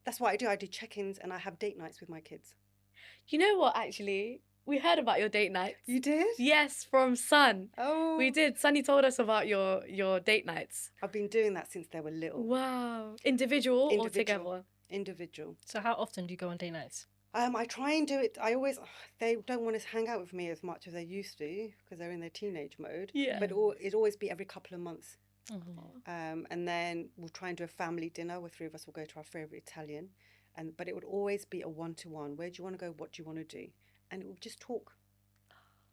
that's what I do. I do check-ins and I have date nights with my kids. You know what, actually? We heard about your date nights. You did? Yes, from Sun. Oh. We did. Sunny told us about your date nights. I've been doing that since they were little. Wow. Individual or together? Individual. So how often do you go on date nights? I try and do it. They don't want to hang out with me as much as they used to because they're in their teenage mode. Yeah. But it'd always be every couple of months. And then we'll try and do a family dinner where 3 of us will go to our favourite Italian. But it would always be a one-to-one. Where do you want to go? What do you want to do? And it will just talk.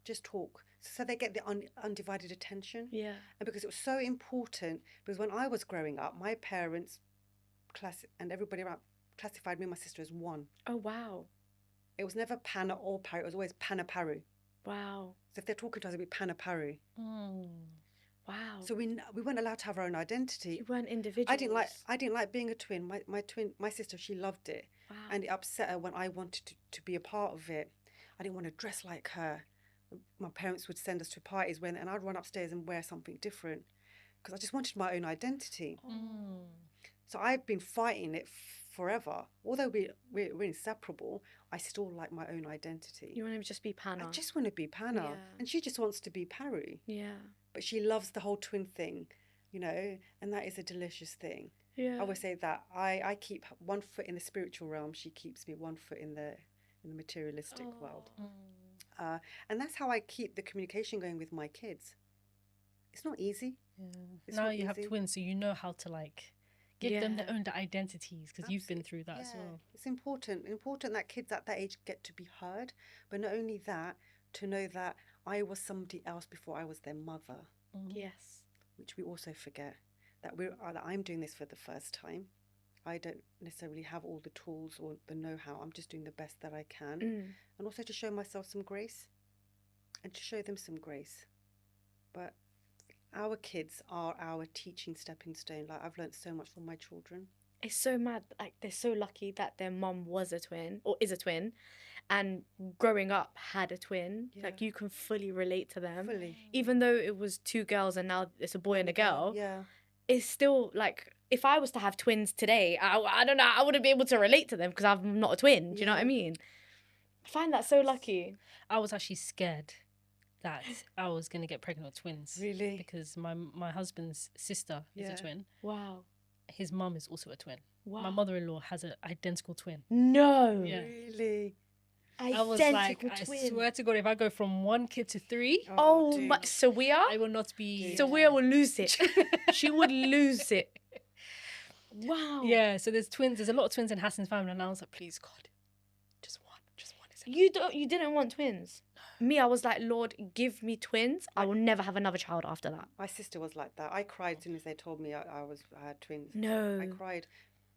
just talk. So they get the undivided attention. Yeah. And because it was so important, because when I was growing up, my parents and everybody around classified me and my sister as one. Oh, wow. It was never Panna or Paru. It was always Panna Paru. Wow. So if they're talking to us, it'd be Panna Paru. Wow. So we weren't allowed to have our own identity. You weren't individuals. I didn't like being a twin. My sister, she loved it. Wow. And it upset her when I wanted to be a part of it. I didn't want to dress like her. My parents would send us to parties and I'd run upstairs and wear something different because I just wanted my own identity. So I've been fighting it forever. Although we're inseparable, I still like my own identity. You want to just be Panna. I just want to be Panna. Yeah. And she just wants to be Paru. Yeah. But she loves the whole twin thing, and that is a delicious thing. Yeah. I always say that I keep one foot in the spiritual realm. She keeps me one foot in the materialistic world. And that's how I keep the communication going with my kids. It's not easy. Yeah. Now you have twins, so you know how to give them their own identities because you've been through that as well. It's important that kids at that age get to be heard, but not only that, to know that I was somebody else before I was their mother. Yes. Which we also forget, that I'm doing this for the first time. I don't necessarily have all the tools or the know-how. I'm just doing the best that I can. And also to show myself some grace and to show them some grace. But our kids are our teaching stepping stone. I've learned so much from my children. It's so mad. They're so lucky that their mum was a twin or is a twin and growing up had a twin. Yeah. You can fully relate to them. Fully. Even though it was 2 girls and now it's a boy and a girl. Yeah. It's still if I was to have twins today, I don't know, I wouldn't be able to relate to them because I'm not a twin. Do you know what I mean? I find that so lucky. I was actually scared that I was going to get pregnant with twins. Really? Because my husband's sister is a twin. Wow. His mum is also a twin. Wow. My mother-in-law has an identical twin. No. Yeah. Really? I was like, I swear to God, if I go from 1 kid to 3, oh my, Sawiya? I will not be... Sawiya will lose it. She would lose it. Wow. Yeah, so there's twins. There's a lot of twins in Hassan's family, and I was like, please, God, just one is enough. You didn't want twins? Me, I was like, Lord, give me twins. I will never have another child after that. My sister was like that. I cried as soon as they told me I had twins. No. I cried.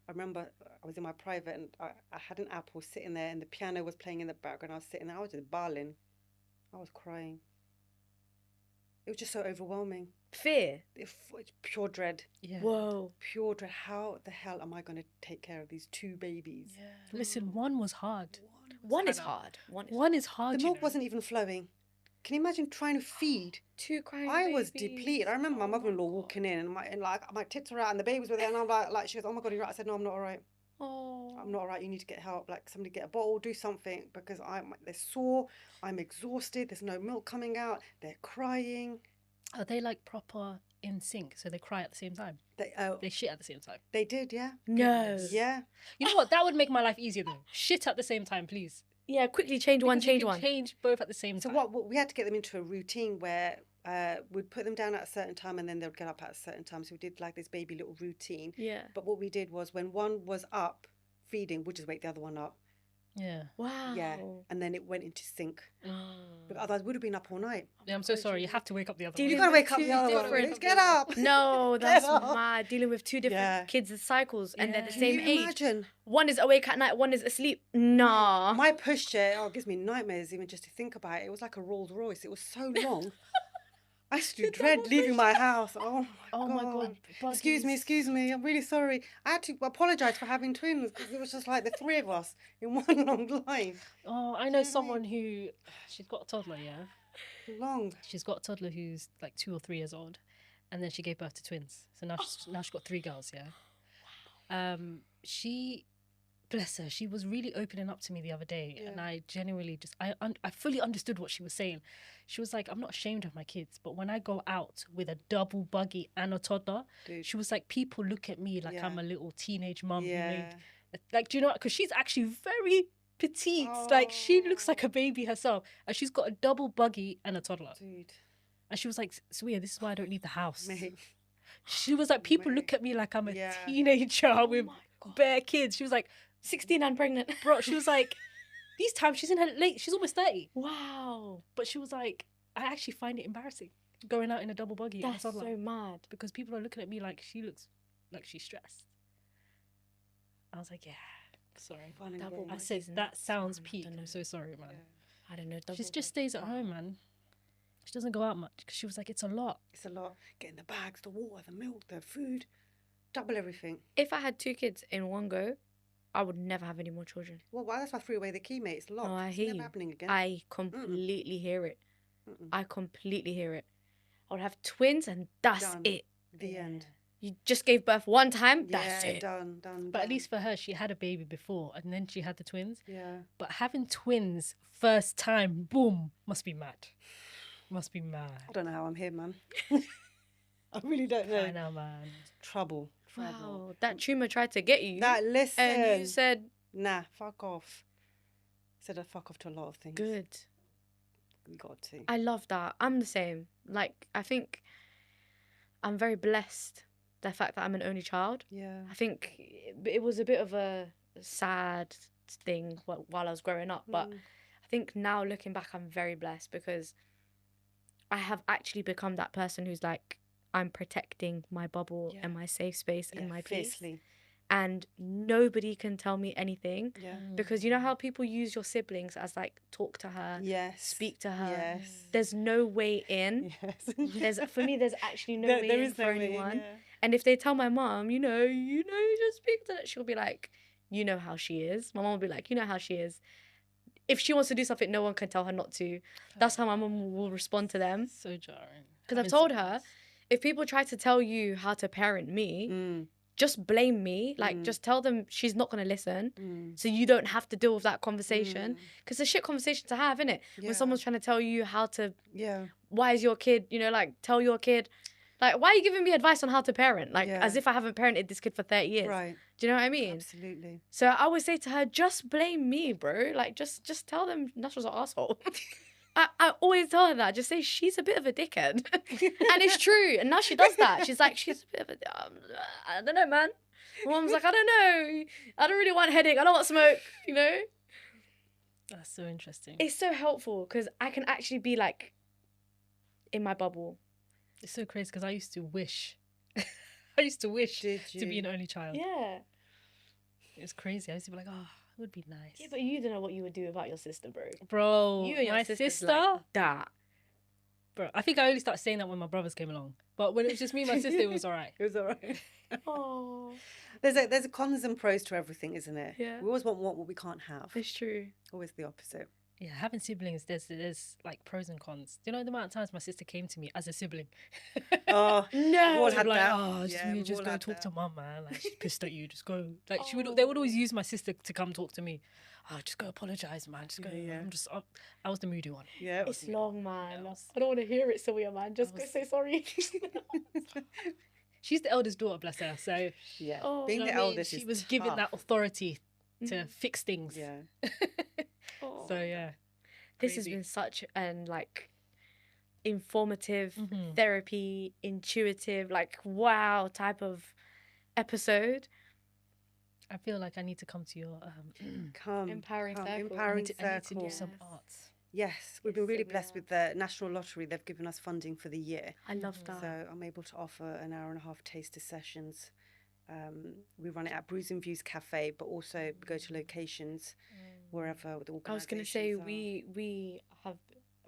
I remember I was in my private and I had an apple sitting there and the piano was playing in the background. I was sitting there. I was just bawling. I was crying. It was just so overwhelming. Fear? It's pure dread. Yeah. Whoa. Pure dread. How the hell am I going to take care of these 2 babies? Yeah. Listen, one was hard. One is hard. One is hard. The milk wasn't even flowing. Can you imagine trying to feed? 2 crying I babies. was depleted. I remember my mother-in-law walking in and my tits were out and the babies were there and I'm like she goes, oh my God, you're right. I said, no, I'm not all right. Oh. I'm not all right. You need to get help. Somebody get a bottle, do something because they're sore. I'm exhausted. There's no milk coming out. They're crying. Are they proper in sync? So they cry at the same time? They shit at the same time? They did, yeah. No. Yeah. You know what? That would make my life easier though. Shit at the same time, please. Yeah, quickly change one, change one. Change both at the same time. So what we had to get them into a routine where we'd put them down at a certain time and then they would get up at a certain time. So we did this baby little routine. Yeah. But what we did was when one was up feeding, we'd just wake the other one up. Yeah. Wow. Yeah. And then it went into sync. But otherwise we would have been up all night. Yeah, I'm so sorry. You have to wake up the other one. You got to wake up the other one. Let's get up. No, that's mad. Dealing with 2 different kids' cycles and they're the same Can you age. imagine? One is awake at night, one is asleep. Nah. My pushchair, it gives me nightmares even just to think about it. It was like a Rolls Royce. It was so long. I used to dread leaving my house. Oh my God. Excuse me. I'm really sorry. I had to apologise for having twins because it was just like the 3 of us in one long line. Oh, I know someone who, she's got a toddler, yeah? Long. She's got a toddler who's 2 or 3 years old. And then she gave birth to twins. So now she's got 3 girls, yeah? She, bless her, she was really opening up to me the other day. Yeah. And I genuinely I fully understood what she was saying. She was like, I'm not ashamed of my kids, but when I go out with a double buggy and a toddler, she was like, people look at me like I'm a little teenage mum. Yeah. Do you know what? Because she's actually very petite. She looks like a baby herself. And she's got a double buggy and a toddler. Dude. And she was like, Sawiya, this is why I don't leave the house. Mate. She was like, people look at me like I'm a teenager with bare kids. She was like, 16 and pregnant. Bro, she was like, These times she's in her late, she's almost 30. Wow. But she was like, I actually find it embarrassing going out in a double buggy. That's so so mad. Because people are looking at me like she looks like she's stressed. I was like, yeah, sorry. Double I said, that sounds peak. I'm so sorry, man. I don't know. She just stays at home, man. She doesn't go out much because she was like, it's a lot. It's a lot. Getting the bags, the water, the milk, the food, double everything. If I had 2 kids in one go, I would never have any more children. Well, that's why I threw away the key, mate. It's locked. No, I It's hear never you. happening again. I completely hear it. Mm-mm. I completely hear it. I would have twins and that's Done. it. The end. You just gave birth one time, that's Yeah, it. done. But at least for her, she had a baby before and then she had the twins. Yeah. But having twins first time, boom, must be mad. Must be mad. I don't know how I'm here, man. I really don't know. I know, man. Trouble. Wow, that tumour tried to get you. Listen. And you said, nah, fuck off. Said I fuck off to a lot of things. good. You got to. I love that. I'm the same. Like, I think I'm very blessed, the fact that I'm an only child. Yeah. I think it was a bit of a sad thing while I was growing up. But I think now looking back, I'm very blessed because I have actually become that person who's like, I'm protecting my bubble and my safe space and my peace. Fiercely. And nobody can tell me anything. Yeah. Because you know how people use your siblings as like, talk to her, Yes. speak to her. Yes. There's no way in. Yes. For me, there's actually no way there in is for no way in, anyone. yeah. And if they tell my mom, you just speak to her, she'll be like, you know how she is. My mom will be like, you know how she is. If she wants to do something, no one can tell her not to. That's how my mom will respond to them. So jarring. Because I've told her, if people try to tell you how to parent me, just blame me. Like, just tell them she's not going to listen. So you don't have to deal with that conversation. Because it's a shit conversation to have, innit? Yeah. When someone's trying to tell you how to, Yeah. why is your kid, like, tell your kid, like, why are you giving me advice on how to parent? Like, Yeah. as if I haven't parented this kid for 30 years. Right. Do you know what I mean? Absolutely. So I always say to her, just blame me, bro. Like, just tell them Nasra's an asshole. I always tell her that. Just say she's a bit of a dickhead. And it's true. And now she does that. She's like, she's a bit of a... I don't know, man. My mom's like, I don't know. I don't really want headache. I don't want smoke, That's so interesting. It's so helpful because I can actually be like in my bubble. It's so crazy because I used to wish. I used to wish Did to be you? an only child. Yeah. It's crazy. I used to be like, oh, it would be nice. Yeah, but you don't know what you would do without your sister, bro. Bro, You and your my sister's sister, like that. bro. I think I only started saying that when my brothers came along. But when it was just me and my sister, it was all right. It was all right. Oh, There's a cons and pros to everything, isn't it? Yeah. We always want what we can't have. it's true. Always the opposite. Yeah, having siblings, there's like pros and cons. Do you know the amount of times my sister came to me as a sibling? Oh, No. we all She'd had be like, that. oh, just, Yeah, we've just all go had talk that. to mum, man. Like, she's pissed at you. Just go. Like, they would always use my sister to come talk to me. Oh, just go apologize, man. Just go. Yeah. I was the moody one. Yeah. it It's was- long, man. Yeah. I don't want to hear it, Sawiya, man. Just go say sorry. She's the eldest daughter, bless her. So Yeah. Oh, Being you know the what I mean? eldest she is was given tough. that authority to fix things. Yeah. Oh. So yeah, This has crazy. been such an informative, Mhm. therapy, intuitive, wow type of episode. I feel like I need to come to your Come. Empowering come. Circle. Empowering I need to Circle. do some Yes. arts. Yes, we've Yes, been really we blessed are. with the National Lottery. They've given us funding for the year. I love that. So I'm able to offer an hour and a half taster sessions. We run it at Brews and Views Cafe, but also go to locations wherever the I was gonna say organisations we have.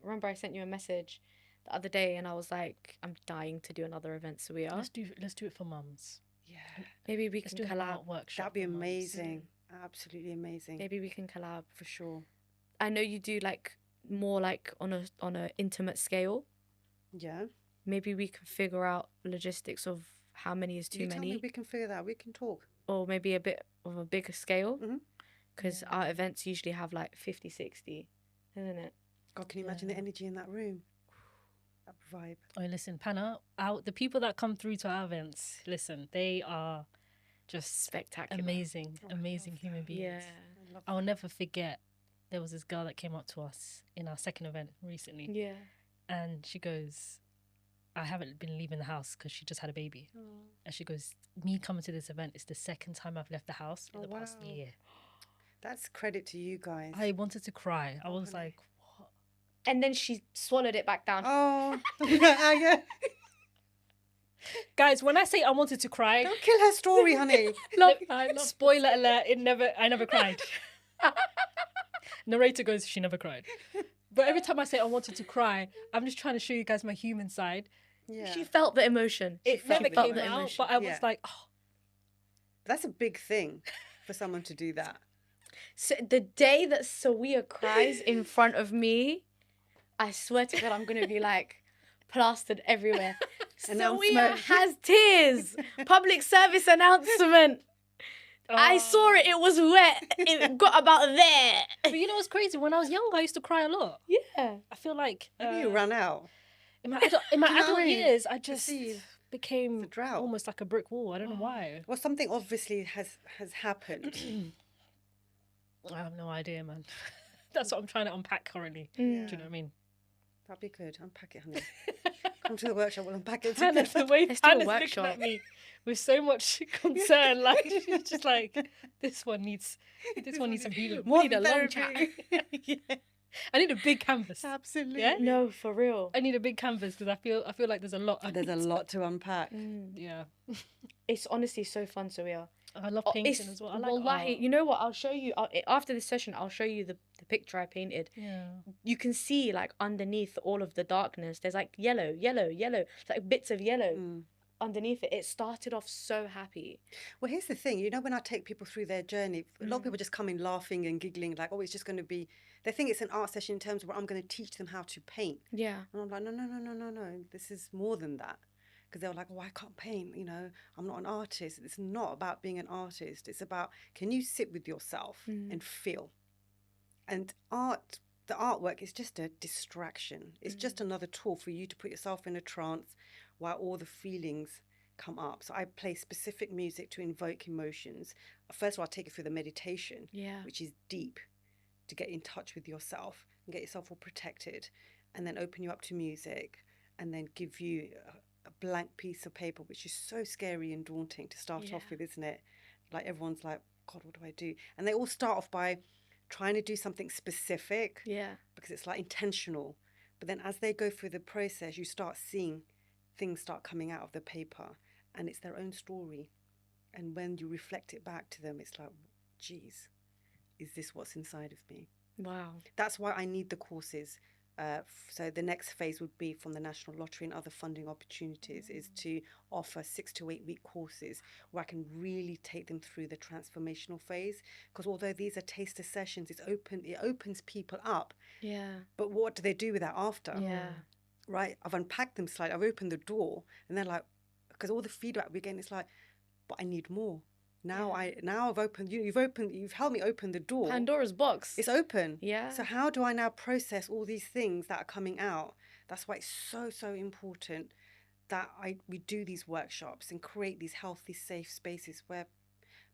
Remember, I sent you a message the other day, and I was like, I'm dying to do another event. So we are. Let's do it for mums. are. Yeah, Maybe we Let's can do an collab. art workshop. that'd be for mums. amazing. Absolutely amazing. Maybe we can collab. For sure. I know you do more on a intimate scale. Yeah. Maybe we can figure out logistics of how many is too You tell me, many, we can figure that out. We can talk. or maybe a bit of a bigger scale. Mhm. Because our events usually have 50, 60, isn't it? God, can you imagine the energy in that room? That vibe. Oh, listen, Panna, the people that come through to our events, listen, they are just Spectacular. amazing, Oh, I amazing love human that. beings. Yeah. I love I'll never forget. There was this girl that came up to us in our second event recently, Yeah. and she goes, "I haven't been leaving the house because she just had a baby." And she goes, "Me coming to this event is the second time I've left the house in Oh, the past wow. year." That's credit to you guys. I wanted to cry. I was like, what? And then she swallowed it back down. Oh, yeah. Guys, when I say I wanted to cry, Don't kill her story, honey. spoiler alert, I never cried. Narrator goes, she never cried. But every time I say I wanted to cry, I'm just trying to show you guys my human side. Yeah. She felt the emotion. It never felt came the out, emotion. but I was Yeah. like, oh. That's a big thing for someone to do that. So the day that Sawiya cries in front of me, I swear to God, I'm going to be like plastered everywhere. Sawiya has tears. Public service announcement. I saw it. It was wet. It got about there. But you know what's crazy? When I was younger, I used to cry a lot. Yeah. I feel like Maybe you ran out. in my adult Right. years, I just see became the drought. almost like a brick wall. I don't know why. Well, something obviously has happened. I have no idea, man. That's what I'm trying to unpack currently. Do you know what I mean? That'd be good. Unpack it, honey. Come to the workshop, we'll unpack it Hannah, together. the way Let's do a Hannah's looking workshop. at me with so much concern, like she's just like, this one needs to be. We need a long chat. Yeah, I need a big canvas. absolutely. Yeah? No, for real. I need a big canvas because I feel like there's a lot. There's a lot to unpack. Yeah, It's honestly so fun, Sawiya. I love painting as well. I like wallahi, art. you know what? I'll show you after this session. I'll show you the picture I painted. Yeah. You can see like underneath all of the darkness, there's like yellow, like bits of yellow underneath it. It started off so happy. Well, here's the thing. You know, when I take people through their journey, a lot of people just come in laughing and giggling, like, oh, it's just going to be. They think it's an art session in terms of where I'm going to teach them how to paint. Yeah. And I'm like, no. This is more than that. Because they were like, oh, I can't paint. You know, I'm not an artist. It's not about being an artist. It's about, can you sit with yourself and feel? And art, the artwork is just a distraction. It's just another tool for you to put yourself in a trance while all the feelings come up. So I play specific music to invoke emotions. First of all, I take you through the meditation, which is deep, to get in touch with yourself and get yourself all protected, and then open you up to music, and then give you a blank piece of paper, which is so scary and daunting to start off with, isn't it? Like everyone's like, God, what do I do? And they all start off by trying to do something specific, because it's like intentional. But then as they go through the process, you start seeing things start coming out of the paper, and it's their own story. And when you reflect it back to them, it's like, geez, is this what's inside of me? Wow. That's why I need the courses. So the next phase would be from the National Lottery and other funding opportunities is to offer 6 to 8 week courses where I can really take them through the transformational phase. Because although these are taster sessions, it opens people up. Yeah. But what do they do with that after? Yeah. Right? I've unpacked them slightly. I've opened the door, and they're like, because all the feedback we get is like, but I need more. Now I've opened. You've helped me open the door. Pandora's box. It's open. Yeah. So how do I now process all these things that are coming out? That's why it's so important that we do these workshops and create these healthy, safe spaces where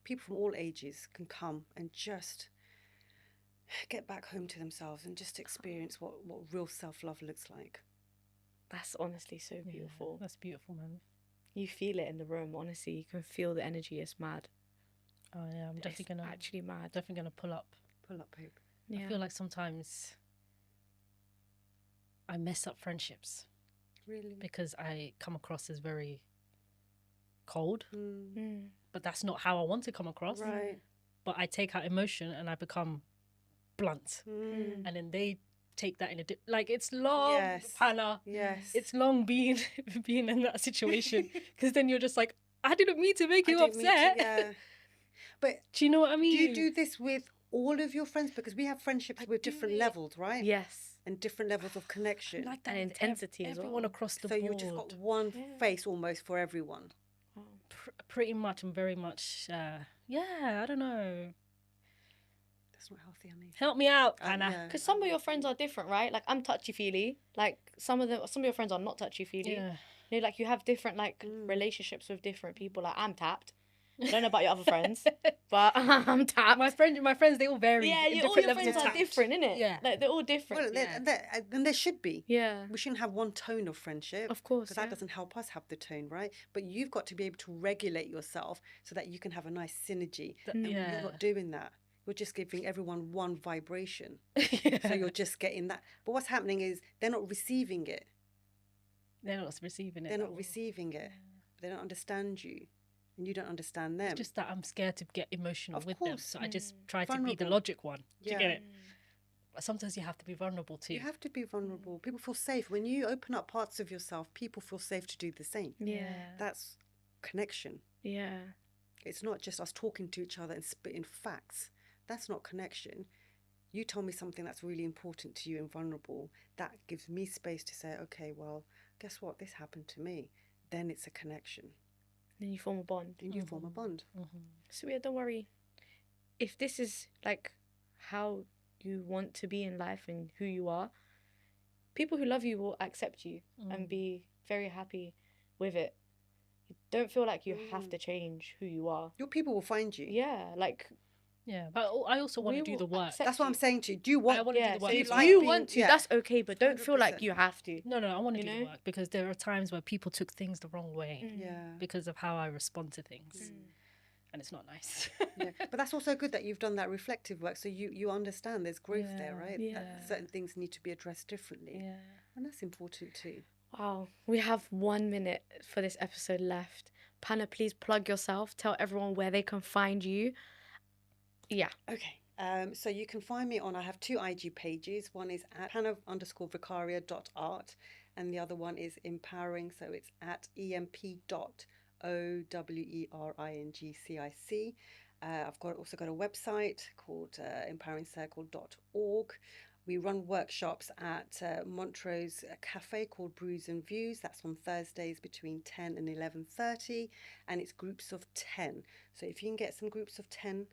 people from all ages can come and just get back home to themselves and just experience what real self-love looks like. That's honestly so beautiful. That's beautiful, man. You feel it in the room. Honestly, you can feel the energy. It's mad. Oh yeah, I'm definitely gonna actually mad. Definitely gonna pull up paper. Yeah. I feel like sometimes I mess up friendships. Really? Because I come across as very cold. Mm. But that's not how I want to come across. Right. But I take out emotion and I become blunt. Mm. And then they take that in a like it's long, Panna. Yes. It's long being in that situation because then you're just like, I didn't mean to make you upset. But do you know what I mean? Do you do this with all of your friends? Because we have friendships with different levels, right? Yes. And different levels of connection. Like that and intensity as well. Everyone across the board. So you've just got one face almost for everyone. Pretty much and very much. I don't know. That's not healthy, honey. Help me out, Anna. Because some of your friends are different, right? Like I'm touchy-feely. Like some of your friends are not touchy-feely. Yeah. You know, like you have different relationships with different people. Like I'm tapped. I don't know about your other friends, but I'm tapped. My friends, they all vary. Yeah, all your friends are different, innit? Yeah. Like they're all different. Well, and there should be. Yeah. We shouldn't have one tone of friendship. Of course. Because that doesn't help us have the tone, right? But you've got to be able to regulate yourself so that you can have a nice synergy. And you're not doing that. You're just giving everyone one vibration. Yeah. So you're just getting that. But what's happening is they're not receiving it. They're not receiving it. They're not receiving it. They don't understand you. And you don't understand them. It's just that I'm scared to get emotional Of with them. course. So I just try to be Vulnerable. the logic one. Do you Yeah. get it? But sometimes you have to be vulnerable too. You have to be vulnerable. People feel safe. When you open up parts of yourself, people feel safe to do the same. Yeah. That's connection. Yeah. It's not just us talking to each other and spitting facts. That's not connection. You tell me something that's really important to you and vulnerable. That gives me space to say, okay, well, guess what? This happened to me. Then it's a connection. Then you form a bond. And you form a bond. So yeah, don't worry. If this is like how you want to be in life and who you are, people who love you will accept you and be very happy with it. Don't feel like you have to change who you are. Your people will find you. Yeah, like Yeah, but I also want to we do the will work. accept That's what I'm you. saying to you. Do you want? I want to Yeah, do the so work. if as well. you being- want to, yeah. that's okay, but don't feel like 100%. you have to. No, I want to You do know? the work because there are times where people took things the wrong way Yeah. because of how I respond to things. And it's not nice. Yeah. But that's also good that you've done that reflective work. So you understand there's growth there, right? Yeah. That certain things need to be addressed differently. Yeah. And that's important too. Wow, we have 1 minute for this episode left. Panna, please plug yourself. Tell everyone where they can find you. Yeah. Okay. So you can find me on, I have 2 IG pages. One is at panna_vekaria.art and the other one is empowering. So it's at emp.oweringcic. I've also got a website called empoweringcircle.org. We run workshops at Montrose Cafe called Brews and Views. That's on Thursdays between 10 and 11:30, and it's groups of 10. So if you can get some groups of 10,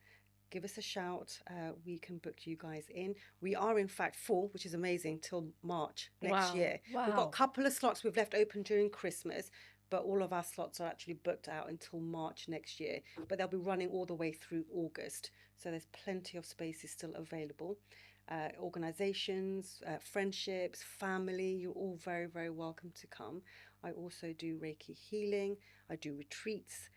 give us a shout. We can book you guys in. We are in fact full, which is amazing, till March next Wow. year. We've got a couple of slots we've left open during Christmas, but all of our slots are actually booked out until March next year. But they'll be running all the way through August. So there's plenty of spaces still available. Organizations, friendships, family, you're all very, very welcome to come. I also do Reiki healing. I do retreats.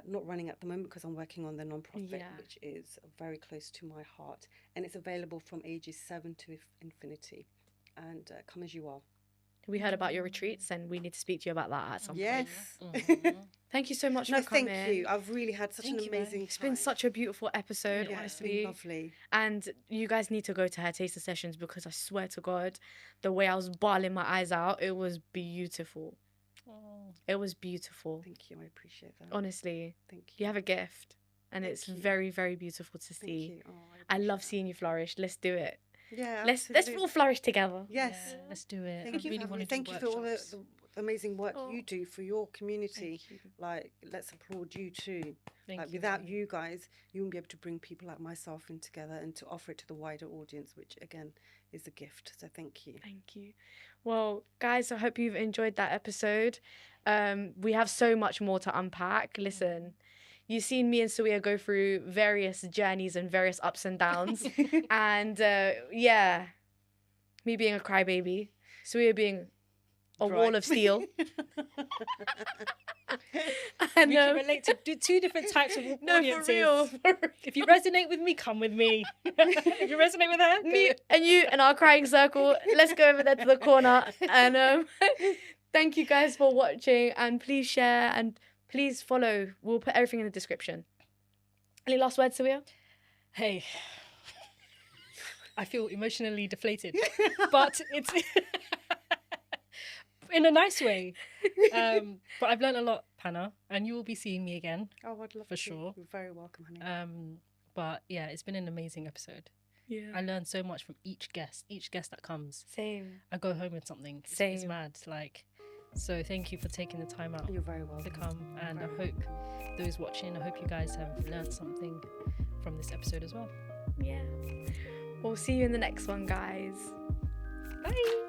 Not running at the moment because I'm working on the non-profit, which is very close to my heart. And it's available from ages 7 to infinity. And come as you are. We heard about your retreats and we need to speak to you about that at some Yes. point. Thank you so much No, for coming. thank you. I've really had such an amazing It's been such a beautiful episode, Yeah, it's been honestly. lovely. And you guys need to go to her taster sessions because I swear to God, the way I was bawling my eyes out, it was beautiful. It was beautiful. Thank you. I appreciate that. Honestly, Thank you. you have a gift and it's you. very, very beautiful to Thank see. you. Oh, I love seeing you flourish. Let's do it. Yeah, Let's absolutely. all flourish together. Yes. Yeah, let's do it. Thank you. I really want to do Thank you for all workshops. the amazing work Oh. you do for your community. Thank you. Like, let's applaud you too. Thank Like, you. without you guys, you wouldn't be able to bring people like myself in together and to offer it to the wider audience, which again is a gift. So thank you. Thank you. Well, guys, I hope you've enjoyed that episode. We have so much more to unpack. Listen, you've seen me and Sawiya go through various journeys and various ups and downs. And yeah, me being a crybaby, Sawiya being a wall of steel. And, We can relate to two different types of no, audiences. for real. If you resonate with me, come with me. If you resonate with her, Me and you and our crying circle. Let's go over there to the corner. And thank you guys for watching. And please share and please follow. We'll put everything in the description. Any last words, Sawiya? Hey, I feel emotionally deflated, but it's in a nice way. But I've learned a lot, Panna, and you will be seeing me again. Oh, I'd love For to. sure. You're very welcome, honey. But yeah, it's been an amazing episode. Yeah. I learned so much from each guest that comes. Same. I go home with something. It's Same. mad. So thank you for taking the time out You're very to welcome. come, and I hope those watching, I hope you guys have learned something from this episode as well. Yeah. We'll see you in the next one, guys. Bye.